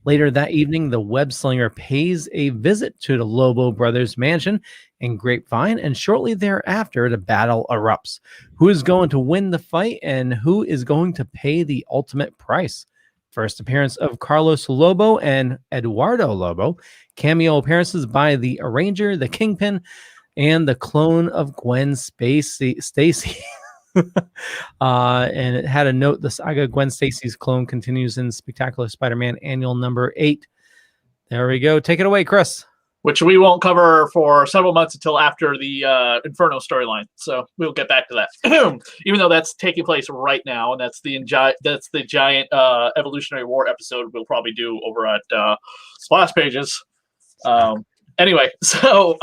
Later that evening, the web slinger pays a visit to the Lobo brothers' mansion in Grapevine, and shortly thereafter, the battle erupts. Who is going to win the fight, and who is going to pay the ultimate price? First appearance of Carlos Lobo and Eduardo Lobo. Cameo appearances by the Arranger, the Kingpin, and the clone of Gwen Stacy. And it had a note, the saga Gwen Stacy's clone continues in Spectacular Spider-Man Annual number 8. There we go. Take it away, Chris. Which we won't cover for several months until after the Inferno storyline. So we'll get back to that. Even though that's taking place right now, and that's the giant Evolutionary War episode we'll probably do over at Splash Pages. Anyway, so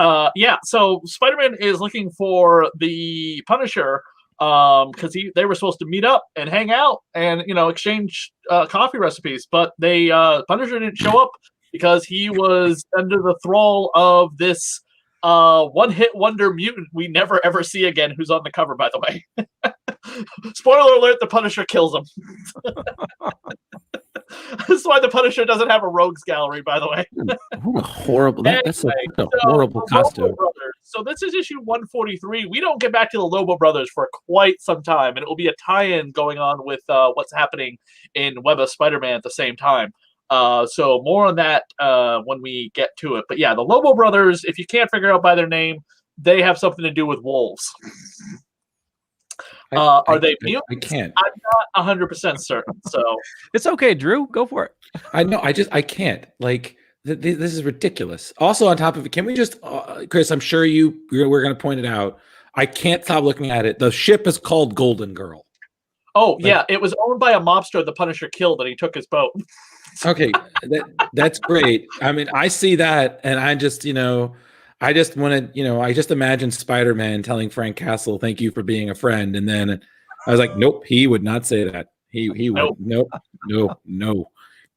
so Spider-Man is looking for the Punisher because they were supposed to meet up and hang out and exchange coffee recipes, but Punisher didn't show up because he was under the thrall of this one-hit wonder mutant we never ever see again, who's on the cover, by the way. Spoiler alert, the Punisher kills him. This is why the Punisher doesn't have a rogues gallery, by the way. What a horrible, that's a horrible costume. So this is issue 143. We don't get back to the Lobo Brothers for quite some time, and it will be a tie-in going on with what's happening in Web of Spider-Man at the same time. So more on that when we get to it. But yeah, the Lobo Brothers, if you can't figure out by their name, they have something to do with wolves. Are they mutants? I can't. I'm not 100% certain. So it's okay, Drew. Go for it. I know. I can't. Like, this is ridiculous. Also, on top of it, can we just, Chris? I'm sure we're going to point it out. I can't stop looking at it. The ship is called Golden Girl. Oh yeah, it was owned by a mobster the Punisher killed, and he took his boat. Okay, that's great. I mean, I see that, and I just, I just wanted, I just imagined Spider-Man telling Frank Castle, "Thank you for being a friend," and then I was like, "Nope, he would not say that. He would no,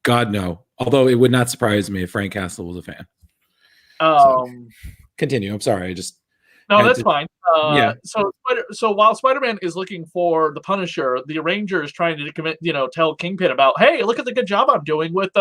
God no." Although it would not surprise me if Frank Castle was a fan. Continue. I'm sorry. I just that's fine. Yeah. So while Spider-Man is looking for the Punisher, the Arranger is trying to tell Kingpin about, hey, look at the good job I'm doing with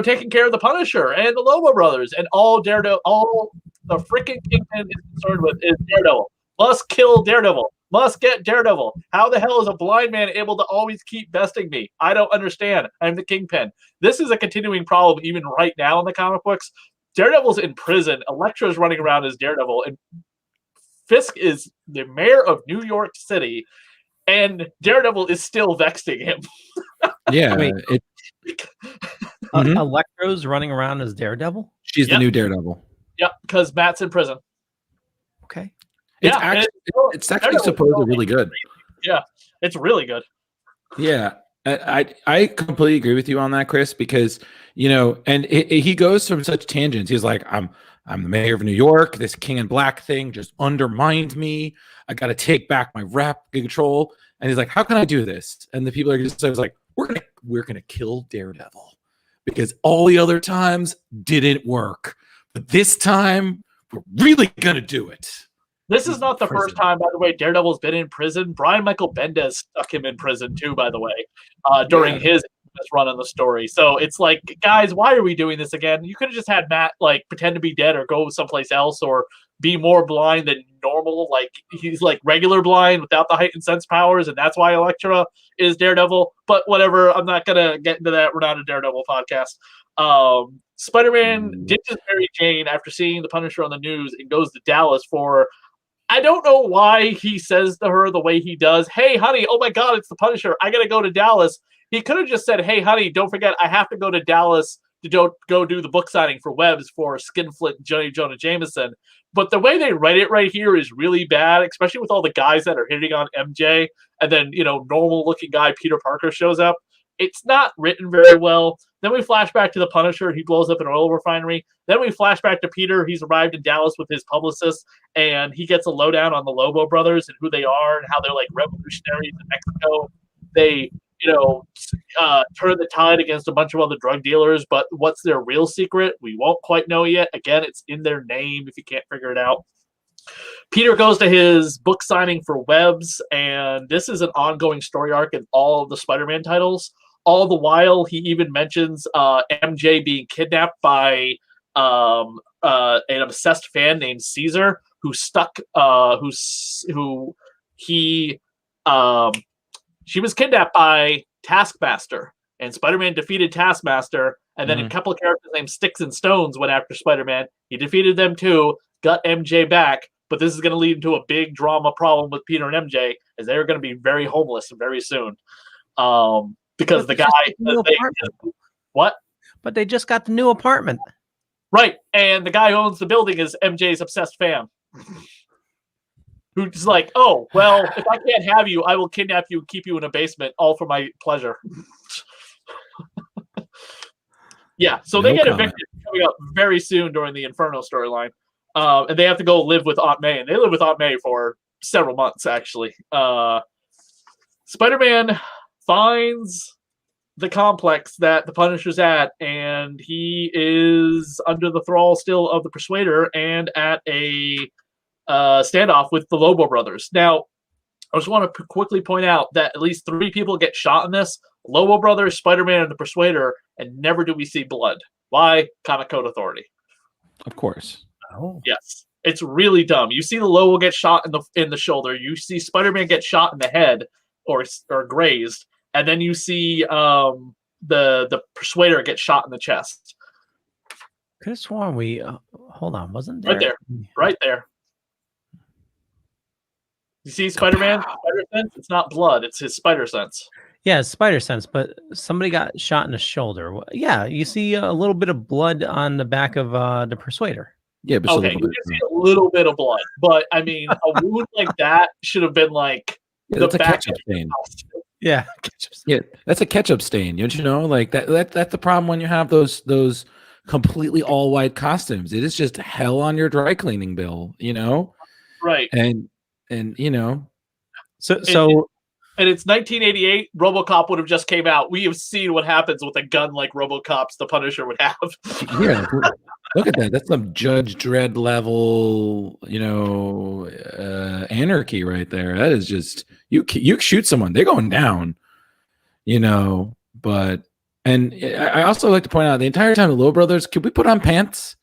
taking care of the Punisher and the Lobo brothers, and all the freaking Kingpin is concerned with is Daredevil. Must kill Daredevil. Must get Daredevil. How the hell is a blind man able to always keep besting me? I don't understand. I'm the Kingpin. This is a continuing problem even right now in the comic books. Daredevil's in prison. Elektra's running around as Daredevil, and Fisk is the mayor of New York City, and Daredevil is still vexing him. Yeah. Wait, Electro's running around as Daredevil? She's the new Daredevil. Yep, because Matt's in prison. Okay. It's actually supposedly really good. Yeah, it's really good. Yeah. I completely agree with you on that, Chris, because and he goes from such tangents. He's like, I'm the mayor of New York. This King in Black thing just undermined me. I got to take back my rap control. And he's like, how can I do this? And the people are just like, we're gonna kill Daredevil because all the other times didn't work, but this time we're really gonna do it. This is not the first time, by the way, Daredevil's been in prison. Brian Michael Bendis stuck him in prison too, by the way, during his run on the story. So it's like, guys, why are we doing this again? You could have just had Matt pretend to be dead or go someplace else or be more blind than normal. Like he's regular blind without the heightened sense powers, and that's why Elektra is Daredevil. But whatever, I'm not gonna get into that. We're not a Daredevil podcast. Spider-Man ditches Mary Jane after seeing the Punisher on the news and goes to Dallas for. I don't know why he says to her the way he does. Hey, honey, oh my God, it's the Punisher. I got to go to Dallas. He could have just said, hey, honey, don't forget, I have to go to Dallas to go do the book signing for Webs for Skinflint and Johnny Jonah Jameson. But the way they write it right here is really bad, especially with all the guys that are hitting on MJ. And then, normal looking guy Peter Parker shows up. It's not written very well. Then we flash back to the Punisher. He blows up an oil refinery. Then we flash back to Peter. He's arrived in Dallas with his publicist, and he gets a lowdown on the Lobo brothers and who they are and how they're like revolutionaries in Mexico. They, turn the tide against a bunch of other drug dealers, but what's their real secret? We won't quite know yet. Again, it's in their name if you can't figure it out. Peter goes to his book signing for Webs, and this is an ongoing story arc in all of the Spider-Man titles. All the while, he even mentions MJ being kidnapped by an obsessed fan named Caesar, who she was kidnapped by Taskmaster, and Spider-Man defeated Taskmaster, and then a couple of characters named Sticks and Stones went after Spider-Man. He defeated them too, got MJ back, but this is going to lead into a big drama problem with Peter and MJ, as they're going to be very homeless very soon. Because the guy, what? But they just got the new apartment, right? And the guy who owns the building is MJ's obsessed fan, who's like, "Oh, well, if I can't have you, I will kidnap you and keep you in a basement, all for my pleasure." Yeah, so they get evicted coming up very soon during the Inferno storyline, and they have to go live with Aunt May, and they live with Aunt May for several months actually. Spider-Man finds the complex that the Punisher's at, and he is under the thrall still of the Persuader and at a standoff with the Lobo brothers. Now, I just want to quickly point out that at least 3 people get shot in this: Lobo brothers, Spider-Man, and the Persuader, and never do we see blood. Why? Comic Code Authority. Of course. Oh. Yes. It's really dumb. You see the Lobo get shot in the shoulder. You see Spider-Man get shot in the head or grazed. And then you see the Persuader get shot in the chest. Could have sworn we hold on, wasn't there? Right there. You see Spider-Man, spider sense? It's not blood, it's his spider sense. Yeah, spider sense, but somebody got shot in the shoulder. Yeah, you see a little bit of blood on the back of the Persuader. Yeah, but okay, you see a little bit of blood, but I mean, a wound like that should have been like the back ketchup stain. Yeah, yeah, that's a ketchup stain. Don't you know? Like that's the problem when you have those completely all white costumes. It is just hell on your dry cleaning bill, you know? Right. And you know, so and it's 1988. RoboCop would have just came out. We have seen what happens with a gun like RoboCop's the Punisher would have. yeah, look at that. That's some Judge Dredd level, you know, anarchy right there. That is just you shoot someone, they're going down, you know. But and I also like to point out the entire time the Low Brothers, could we put on pants?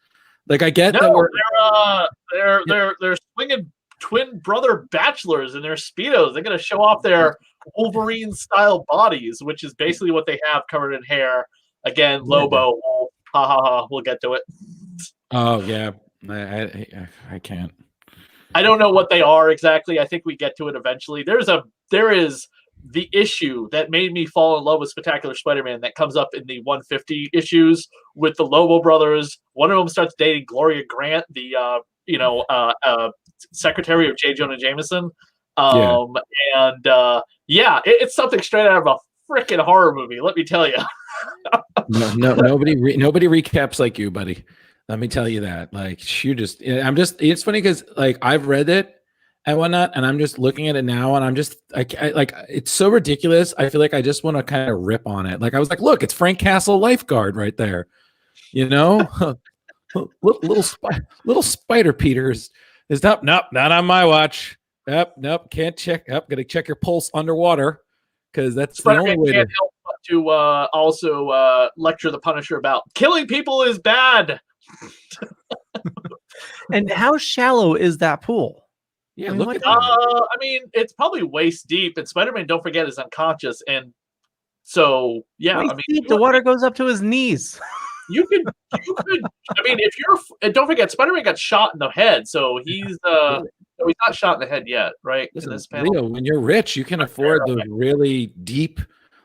Like I get that they're swinging twin brother bachelors in their Speedos. They're going to show off their Wolverine style bodies, which is basically what they have covered in hair. Again, Lobo. Ha ha ha. We'll get to it. Oh yeah, I can't. I don't know what they are exactly. I think we get to it eventually. There is the issue that made me fall in love with Spectacular Spider-Man that comes up in the 150 issues with the Lobo brothers. One of them starts dating Gloria Grant, the secretary of J. Jonah Jameson. It's something straight out of a freaking horror movie, let me tell you. Nobody recaps like you, buddy. Let me tell you that. Like it's funny because like I've read it and whatnot, and I'm just looking at it now, and I'm just I like it's so ridiculous. I feel like I just want to kind of rip on it. Like I was like, look, it's Frank Castle Lifeguard right there, you know. little Spider Peters is nope, not on my watch. Nope, can't check. Gotta check your pulse underwater because that's the only way can't help but to also lecture the Punisher about killing people is bad. And how shallow is that pool? Yeah, look at that. I mean, it's probably waist deep, and Spider-Man, don't forget, is unconscious, and so yeah, Waist I mean, deep, the water goes up to his knees. You could. I mean, if you're, and don't forget, Spider-Man got shot in the head, so he's not shot in the head yet, right? Listen, in this panel. Leo, when you're rich, you can afford those really deep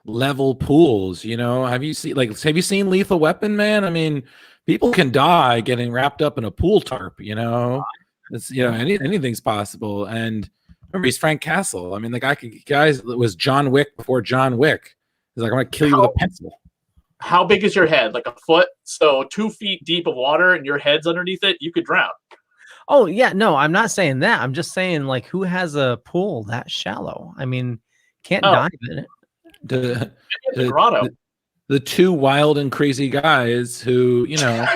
level pools. You know, have you seen Lethal Weapon, man? I mean, people can die getting wrapped up in a pool tarp. You know, it's anything's possible. And remember, he's Frank Castle. I mean, the guy was John Wick before John Wick. He's like, I'm gonna kill you with a pencil. How big is your head? Like a foot? So 2 feet deep of water and your head's underneath it, you could drown. Oh yeah, no, I'm not saying that. I'm just saying like who has a pool that shallow? I mean, can't dive in it. The two wild and crazy guys who, you know,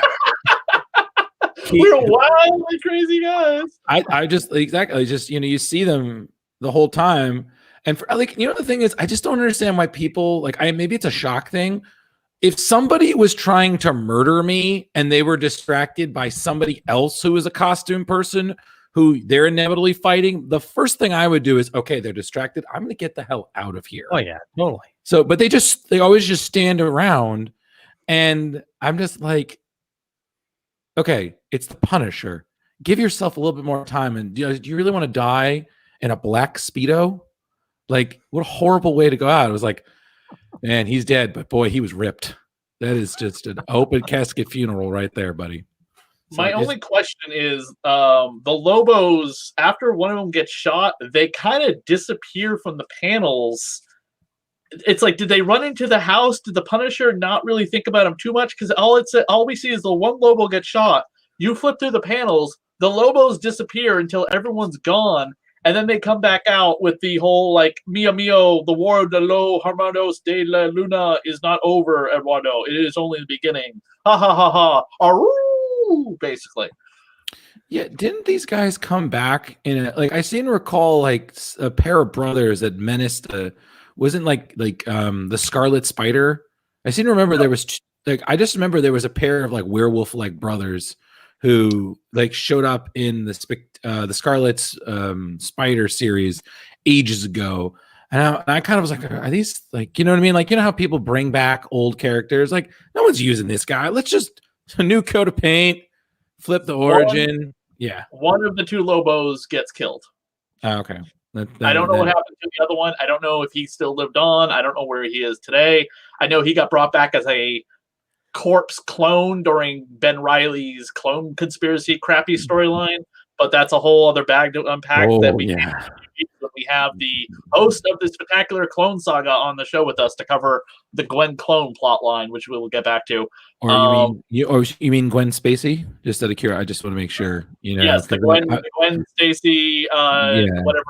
we're wild and crazy guys. I just you see them the whole time, and for the thing is, I just don't understand why people maybe it's a shock thing. If somebody was trying to murder me and they were distracted by somebody else who is a costume person who they're inevitably fighting, the first thing I would do is, okay, they're distracted. I'm going to get the hell out of here. Oh yeah, totally. So, but they always just stand around, and I'm just like, okay, it's the Punisher. Give yourself a little bit more time. And do you really want to die in a black Speedo? Like, what a horrible way to go out. It was like, man, he's dead, but boy, he was ripped. That is just an open casket funeral right there, buddy. So my only question is, the Lobos, after one of them gets shot, they kind of disappear from the panels. It's like, did they run into the house? Did the Punisher not really think about him too much? Because all we see is the one Lobo get shot. You flip through the panels, the Lobos disappear until everyone's gone. And then they come back out with the whole, like, Mio Mio, the war de los hermanos de la luna is not over, Eduardo. It is only the beginning. Ha ha ha ha. Aroo! Basically. Yeah, didn't these guys come back in I seem to recall, like, a pair of brothers that menaced wasn't the Scarlet Spider? I seem to remember there was, I just remember there was a pair of, like, werewolf-like brothers who showed up in the Scarlet's Spider series ages ago, and I kind of was like, are these you know what I mean? Like, you know how people bring back old characters? Like, no one's using this guy. Let's just a new coat of paint, flip the origin. One of the two Lobos gets killed. Okay. I don't know what happened to the other one. I don't know if he still lived on. I don't know where he is today. I know he got brought back as a corpse clone during Ben Reilly's clone conspiracy crappy storyline, but that's a whole other bag to unpack. Oh, That we yeah. we have the host of the spectacular Clone Saga on the show with us to cover the Gwen clone plotline, which we will get back to. Or you mean Gwen Spacey? Just out of curiosity, I just want to make sure. Yes, the Gwen Stacy, whatever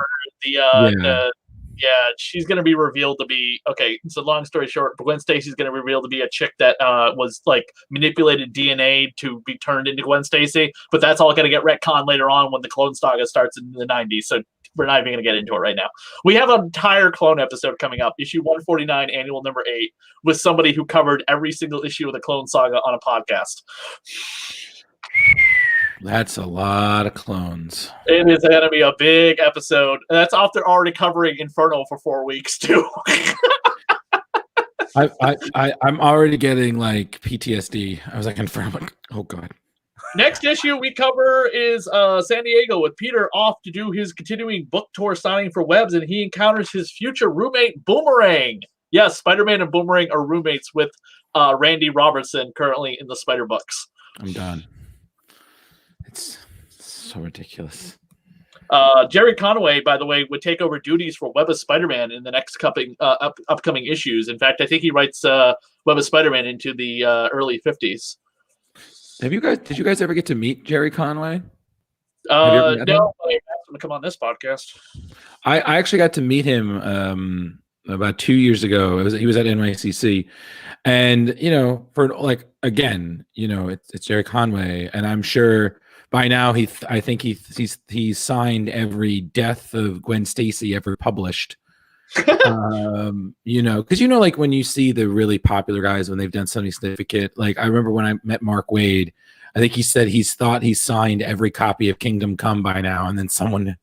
she's going to be revealed to be okay. So long story short, Gwen Stacy's going to be revealed to be a chick that was like manipulated DNA to be turned into Gwen Stacy, but that's all going to get retconned later on when the Clone Saga starts in the 90s. So we're not even going to get into it right now. We have an entire clone episode coming up, issue 149, annual number 8, with somebody who covered every single issue of the Clone Saga on a podcast. That's a lot of clones. It is going to be a big episode. That's after already covering Inferno for 4 weeks too. I'm already getting like PTSD. I was like, Inferno. Oh god. Next issue we cover is San Diego with Peter off to do his continuing book tour signing for Webs, and he encounters his future roommate Boomerang. Yes, Spider-Man and Boomerang are roommates with Randy Robertson currently in the Spider books. I'm done. It's so ridiculous. Jerry Conway, by the way, would take over duties for Web of Spider-Man in the next upcoming issues. In fact, I think he writes Web of Spider-Man into the early 50s. Did you guys ever get to meet Jerry Conway? No, I asked him to come on this podcast. I actually got to meet him about 2 years ago. He was at NYCC, and for like again, it's Jerry Conway, and I'm sure by now I think he's signed every death of Gwen Stacy ever published. Because like when you see the really popular guys when they've done something significant, like I remember when I met Mark Waid, I think he said he's signed every copy of Kingdom Come by now, and then someone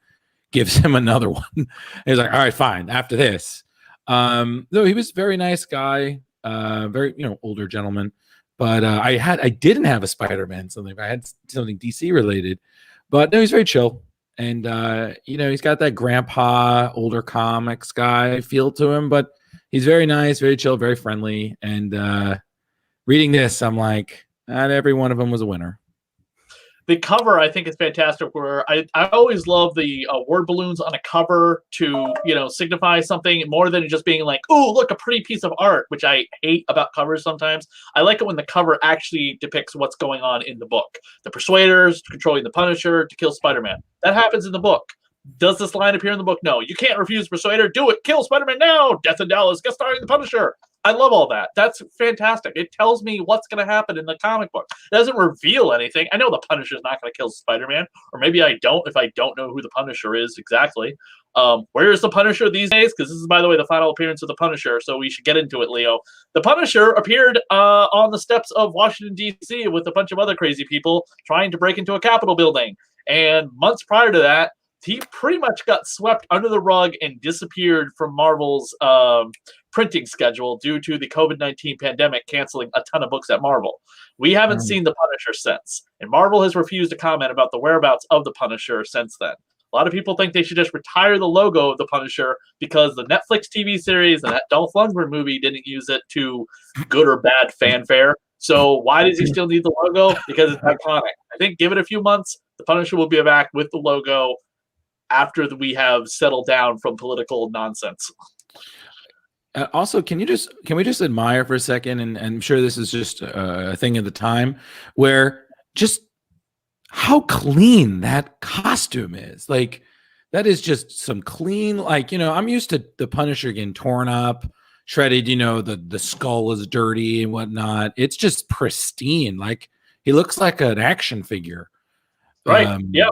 gives him another one. He's like, all right, fine. After this, no, he was a very nice guy, very older gentleman. But I didn't have a Spider-Man something. I had something DC related, but no, he's very chill. And, he's got that grandpa, older comics guy feel to him, but he's very nice, very chill, very friendly. And reading this, I'm like, not every one of them was a winner. The cover, I think, is fantastic. Where I always love the word balloons on a cover to signify something more than just being like, "Oh, look, a pretty piece of art," which I hate about covers sometimes. I like it when the cover actually depicts what's going on in the book. The Persuaders controlling the Punisher to kill Spider-Man. That happens in the book. Does this line appear in the book? No. You can't refuse Persuader. Do it. Kill Spider-Man now. Death in Dallas. Guest starring the Punisher. I love all that. That's fantastic. It tells me what's going to happen in the comic book. It doesn't reveal anything. I know the Punisher's not going to kill Spider-Man, or maybe I don't if I don't know who the Punisher is exactly. Where is the Punisher these days? Because this is, by the way, the final appearance of the Punisher, so we should get into it, Leo. The Punisher appeared on the steps of Washington, D.C. with a bunch of other crazy people trying to break into a Capitol building. And months prior to that, he pretty much got swept under the rug and disappeared from Marvel's printing schedule due to the COVID-19 pandemic canceling a ton of books at Marvel. We haven't seen the Punisher since, and Marvel has refused to comment about the whereabouts of the Punisher since then. A lot of people think they should just retire the logo of the Punisher because the Netflix TV series and that Dolph Lundgren movie didn't use it to good or bad fanfare. So why does he still need the logo? Because it's iconic. I think give it a few months, the Punisher will be back with the logo after we have settled down from political nonsense. Also, can we just admire for a second, and I'm sure this is just a thing of the time, where just how clean that costume is. Like, that is just some clean, like, I'm used to the Punisher getting torn up, shredded, the skull is dirty and whatnot. It's just pristine. Like, he looks like an action figure. Right. Yeah,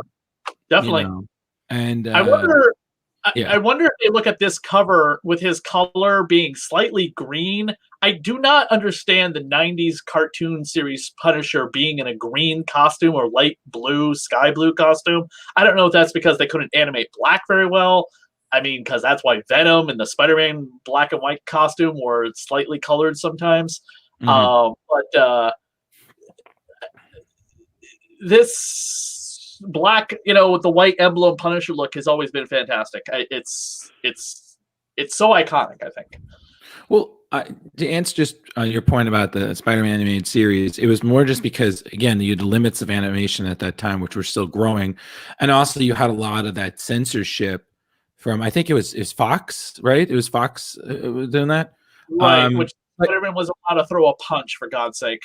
definitely. And I wonder if they look at this cover with his color being slightly green. I do not understand the 90s cartoon series Punisher being in a green costume or light blue, sky blue costume. I don't know if that's because they couldn't animate black very well. I mean, because that's why Venom and the Spider-Man black and white costume were slightly colored sometimes. But this black, with the white emblem Punisher look has always been fantastic. It's so iconic, I think. Well, to answer just on your point about the Spider-Man animated series, it was more just because, again, you had the limits of animation at that time, which were still growing, and also you had a lot of that censorship from, I think it was Fox, right? It was Fox doing that, right? Which Spider-Man was allowed to throw a punch, for God's sake.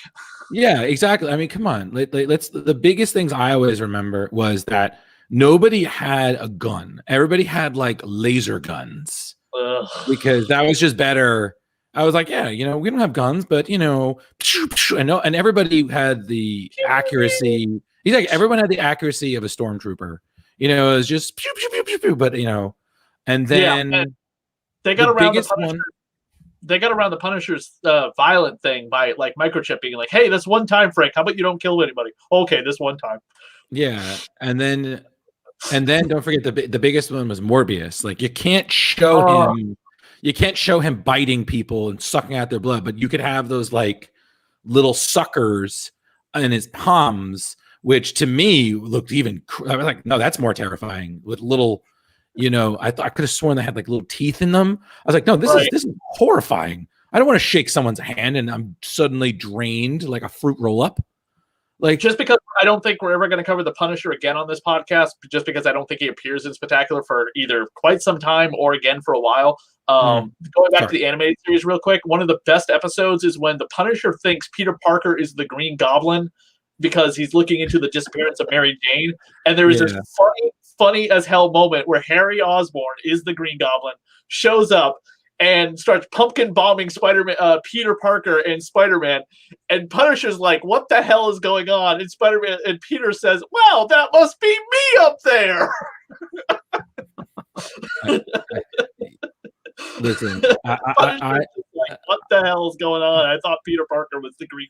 Yeah, exactly. I mean, come on. Let's. The biggest things I always remember was that nobody had a gun. Everybody had like laser guns. Ugh. Because that was just better. I was like, yeah, we don't have guns, but I know, and everybody had the accuracy. He's like, everyone had the accuracy of a stormtrooper. It was just pew, pew, pew, pew, pew, but and then and they got around the Punisher. They got around the Punisher's violent thing by like microchipping, like, hey, this one time, Frank, how about you don't kill anybody? Okay, this one time. Yeah, and then don't forget the biggest one was Morbius. Like, you can't show him biting people and sucking out their blood, but you could have those like little suckers in his palms, which to me looked even. I was like, no, that's more terrifying with little. I thought I could have sworn they had like little teeth in them. I was like, no, this is horrifying. I don't want to shake someone's hand and I'm suddenly drained like a fruit roll up. Like, just because I don't think we're ever going to cover the Punisher again on this podcast, just because I don't think he appears in Spectacular for either quite some time or again for a while. Going back to the animated series real quick, one of the best episodes is when the Punisher thinks Peter Parker is the Green Goblin because he's looking into the disappearance of Mary Jane, and there is this funny as hell moment where Harry Osborn is the Green Goblin, shows up and starts pumpkin bombing Spider-Man, Peter Parker and Spider-Man, and Punisher's like, "What the hell is going on?" And Spider-Man and Peter says, "Well, that must be me up there." Listen, like, what the hell is going on? I thought Peter Parker was the Green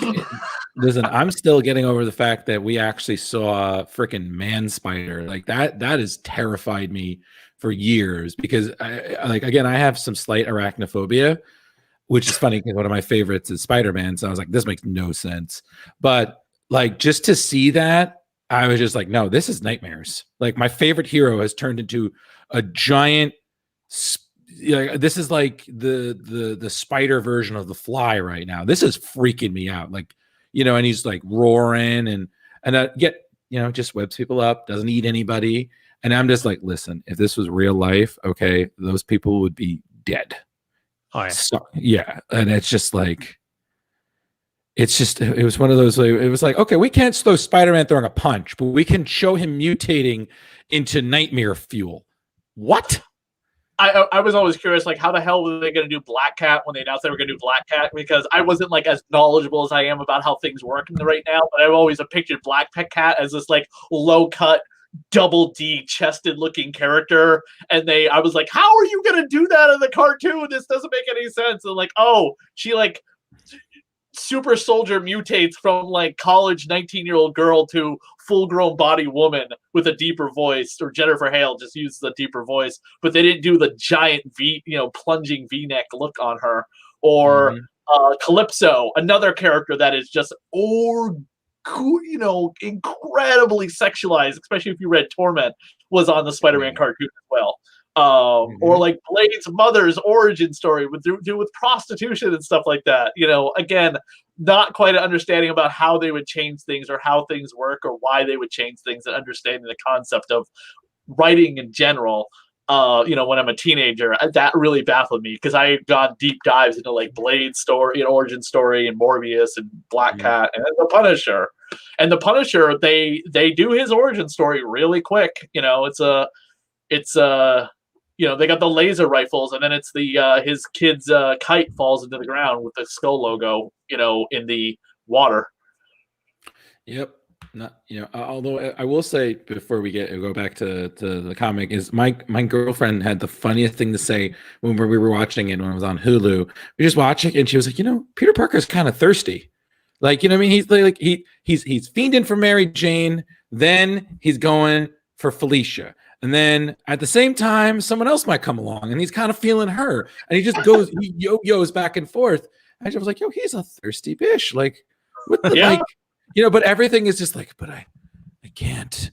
Goblin. Listen, I'm still getting over the fact that we actually saw freaking Man Spider. Like that has terrified me for years because I have some slight arachnophobia, which is funny because one of my favorites is Spider-Man. So I was like, this makes no sense. But like, just to see that, I was just like, no, this is nightmares. Like, my favorite hero has turned into a giant. This is like the spider version of the Fly right now. This is freaking me out. Like, and he's like roaring and just webs people up, doesn't eat anybody. And I'm just like, listen, if this was real life, okay, those people would be dead. Oh yeah. So, yeah. And it's just like, it was one of those, it was like, okay, we can't show Spider-Man throwing a punch, but we can show him mutating into nightmare fuel. What? I was always curious, like, how the hell were they going to do Black Cat when they announced they were going to do Black Cat? Because I wasn't like as knowledgeable as I am about how things work right now. But I've always pictured Black Cat as this like low cut, double D chested looking character. And I was like, how are you going to do that in the cartoon? This doesn't make any sense. And like, oh, she like super soldier mutates from like college 19-year-old girl to full-grown body woman with a deeper voice, or Jennifer Hale just used the deeper voice, but they didn't do the giant plunging V-neck look on her. Or Calypso, another character that is just incredibly sexualized, especially if you read Torment, was on the Spider-Man cartoon as well. Or like Blade's mother's origin story with prostitution and stuff like that. Again, not quite an understanding about how they would change things or how things work or why they would change things, and understanding the concept of writing in general. When I'm a teenager, that really baffled me because I had gone deep dives into like Blade's story, origin story, and Morbius and Black Cat and the Punisher. And the Punisher, they do his origin story really quick. They got the laser rifles, and then it's his kid's kite falls into the ground with the skull logo, in the water. Yep. Although I will say before we go back to the comic, is my girlfriend had the funniest thing to say when we were watching it when it was on Hulu. We just watching it, and she was like, Peter Parker's kind of thirsty. Like, I mean, he's like he's fiending for Mary Jane, then he's going for Felicia. And then at the same time, someone else might come along and he's kind of feeling her. And he just goes, he yo-yos back and forth. And I was like, he's a thirsty bitch. Like, what the, but everything is just like, but I can't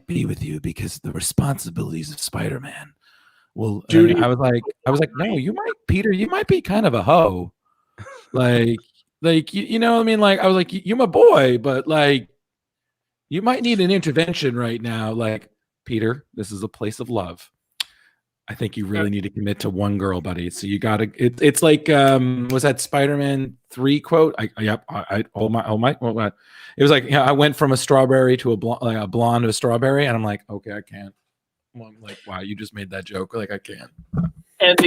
be with you because the responsibilities of Spider-Man. Well, Judy, I was like, no, Peter, you might be kind of a hoe. Like you know what I mean? Like, I was like, you're my boy, but like, you might need an intervention right now. Like, Peter, this is a place of love. I think you really need to commit to one girl, buddy. So you gotta. It's like was that Spider-Man 3 quote? I what? It was like, yeah, I went from a strawberry to a blonde to a strawberry, and I'm like, okay, I can't. Well, I'm like, wow, you just made that joke. Like, I can't. And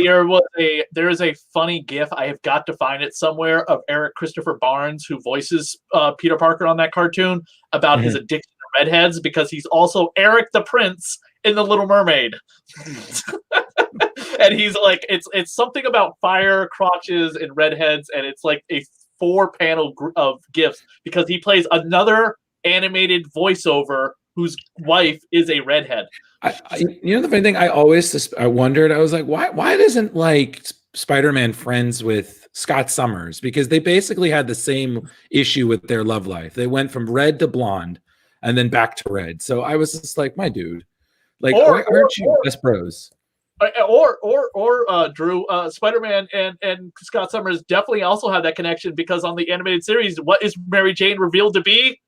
there is a funny GIF, I have got to find it somewhere, of Eric Christopher Barnes, who voices Peter Parker on that cartoon, about his addiction to redheads, because he's also Eric the Prince in The Little Mermaid. And he's like, it's something about fire, crotches, and redheads, and it's like a 4-panel of GIFs, because he plays another animated voiceover whose wife is a redhead. You know, the funny thing, I wondered, I was like, why isn't like Spider-Man friends with Scott Summers? Because they basically had the same issue with their love life. They went from red to blonde and then back to red. So I was just like, my dude, like, why aren't you best bros? Or Drew, Spider-Man and Scott Summers definitely also have that connection, because on the animated series, what is Mary Jane revealed to be?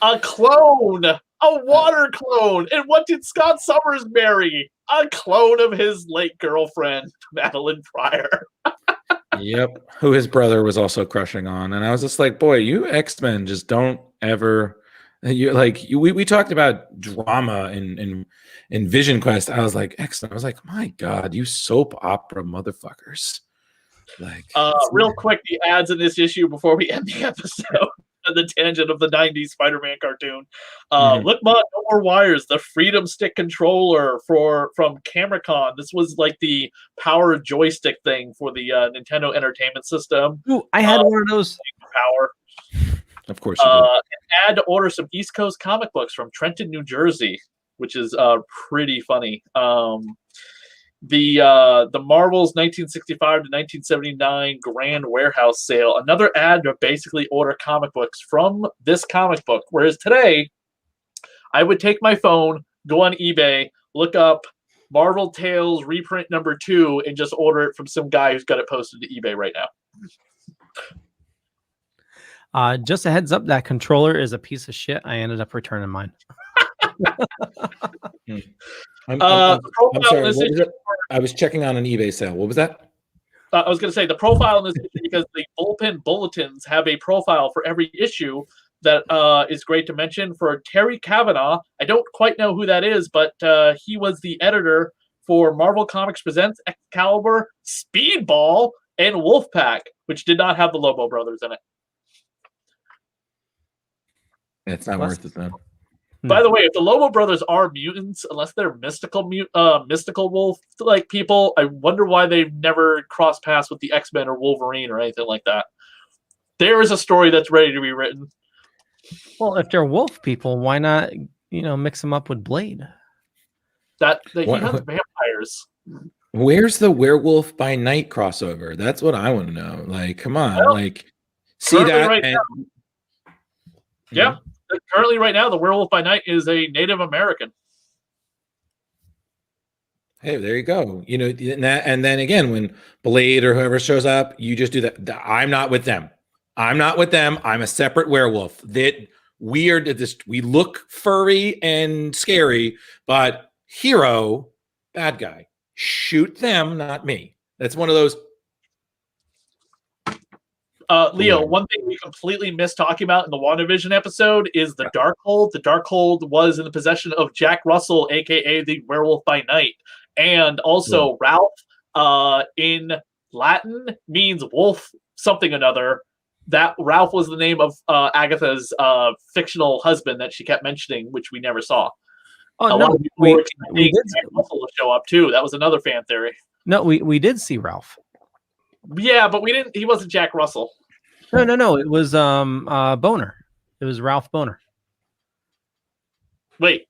A clone, a water clone. And what did Scott Summers marry? A clone of his late girlfriend, Madeline Pryor. Yep, who his brother was also crushing on. And I was just like, boy, you X-Men just don't ever. We talked about drama in Vision Quest. I was like, X-Men. I was like, my God, you soap opera motherfuckers. Like, real quick, the ads in this issue before we end the episode. The tangent of the 90s Spider-Man cartoon. Look, no more wires. The Freedom Stick controller from Cameracon. This was like the power joystick thing for the Nintendo Entertainment System. Ooh, I had one of those. Power. Of course you did. And had to order some East Coast comic books from Trenton, New Jersey, which is pretty funny. The Marvel's 1965 to 1979 Grand Warehouse Sale. Another ad to basically order comic books from this comic book. Whereas today, I would take my phone, go on eBay, look up Marvel Tales reprint number 2, and just order it from some guy who's got it posted to eBay right now. Just a heads up, that controller is a piece of shit. I ended up returning mine. I'm sorry. What was it? I was checking on an eBay sale. What was that? I was going to say the profile in this issue, because the bullpen bulletins have a profile for every issue that is great to mention for Terry Kavanagh. I don't quite know who that is, but he was the editor for Marvel Comics Presents Excalibur, Speedball, and Wolfpack, which did not have the Lobo brothers in it. It's not worth it, then. By the way, if the Lobo brothers are mutants, unless they're mystical wolf like people, I wonder why they've never crossed paths with the X-Men or Wolverine or anything like that. There is a story that's ready to be written. Well, if they're wolf people, why not, mix them up with Blade? He hunts vampires. Where's the Werewolf by Night crossover? That's what I want to know. Like, come on, see that? Right now, yeah. Currently, right now, the Werewolf by Night is a Native American. Hey, there you go. And then again, when Blade or whoever shows up, you just do that. I'm not with them. I'm not with them. I'm a separate werewolf. That we look furry and scary, but hero, bad guy. Shoot them, not me. That's one of those. Leo, one thing we completely missed talking about in the WandaVision episode is the Darkhold. The Darkhold was in the possession of Jack Russell, a.k.a. the Werewolf by Night. And also Ralph, in Latin, means wolf something another. That Ralph was the name of Agatha's fictional husband that she kept mentioning, which we never saw. Oh, no, we did Jack Russell to show up, too. That was another fan theory. No, we did see Ralph. Yeah, but we didn't. He wasn't Jack Russell. No. It was Boner. It was Ralph Boner. Wait,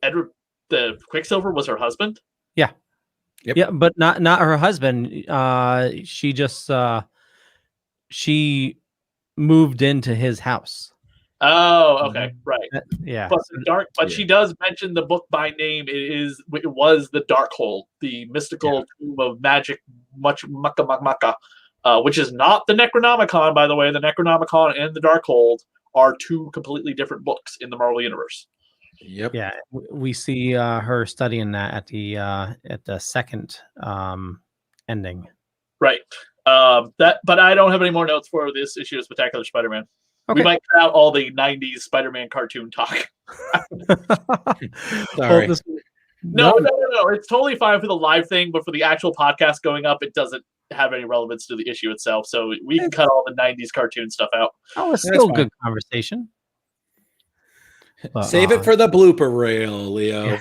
Edward the Quicksilver was her husband? Yeah. Yep. Yeah, but not her husband. She just she moved into his house. Oh, okay, right. Yeah. But the she does mention the book by name. It was the Darkhold, the mystical tomb of magic, much mucka, which is not the Necronomicon, by the way. The Necronomicon and the Darkhold are two completely different books in the Marvel universe. Yep. Yeah, we see her studying that at the second ending. Right. But I don't have any more notes for this issue of Spectacular Spider-Man. Okay. We might cut out all the 90s Spider-Man cartoon talk. Sorry. No. It's totally fine for the live thing, but for the actual podcast going up, it doesn't have any relevance to the issue itself. So we can cut all the 90s cartoon stuff out. Oh, it's still good conversation. Save it for the blooper reel, Leo. Yeah.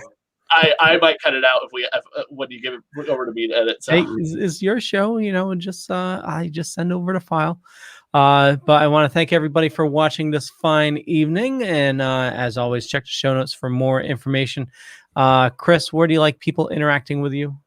I might cut it out when you give it over to me to edit. So. Hey, is your show, just I just send over the file. But I want to thank everybody for watching this fine evening. And as always, check the show notes for more information. Chris, where do you like people interacting with you?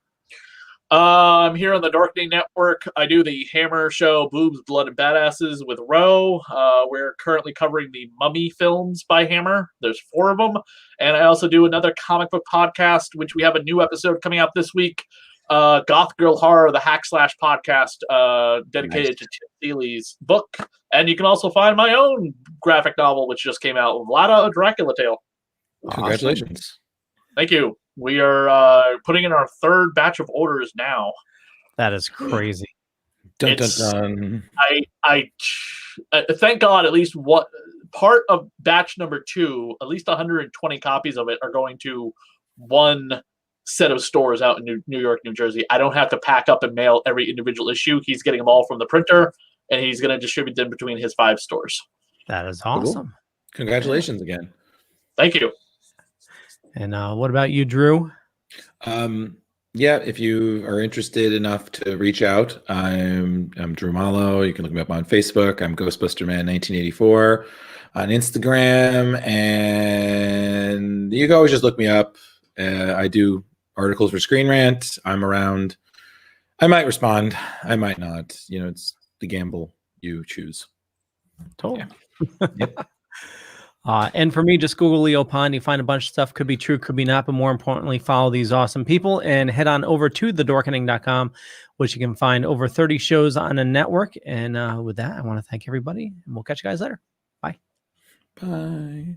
I'm here on the Darkening Network. I do the Hammer show, Boobs, Blood, and Badasses with Ro. We're currently covering the Mummy films by Hammer. There's 4 of them. And I also do another comic book podcast, which we have a new episode coming out this week. Goth Girl Horror, the Hack Slash podcast, dedicated to Chip Thiele's book. And you can also find my own graphic novel, which just came out, Vlada, a Dracula Tale. Congratulations. Awesome. Thank you. We are putting in our 3rd batch of orders now. That is crazy. Dun, dun, dun. I thank God at least what part of batch number 2, at least 120 copies of it are going to one set of stores out in New York, New Jersey. I don't have to pack up and mail every individual issue. He's getting them all from the printer, and he's going to distribute them between his 5 stores. That is awesome. Cool. Congratulations again. Thank you. And what about you, Drew? Yeah, if you are interested enough to reach out, I'm Drew Malo. You can look me up on Facebook. I'm Ghostbuster Man 1984 on Instagram, and you can always just look me up. I do articles for Screen Rant. I'm around. I might respond. I might not. It's the gamble you choose. Totally. Yeah. Yep. And for me, just Google Leo Pond. You find a bunch of stuff. Could be true, could be not. But more importantly, follow these awesome people and head on over to thedorkening.com, which you can find over 30 shows on a network. And with that, I want to thank everybody. And we'll catch you guys later. Bye. Bye.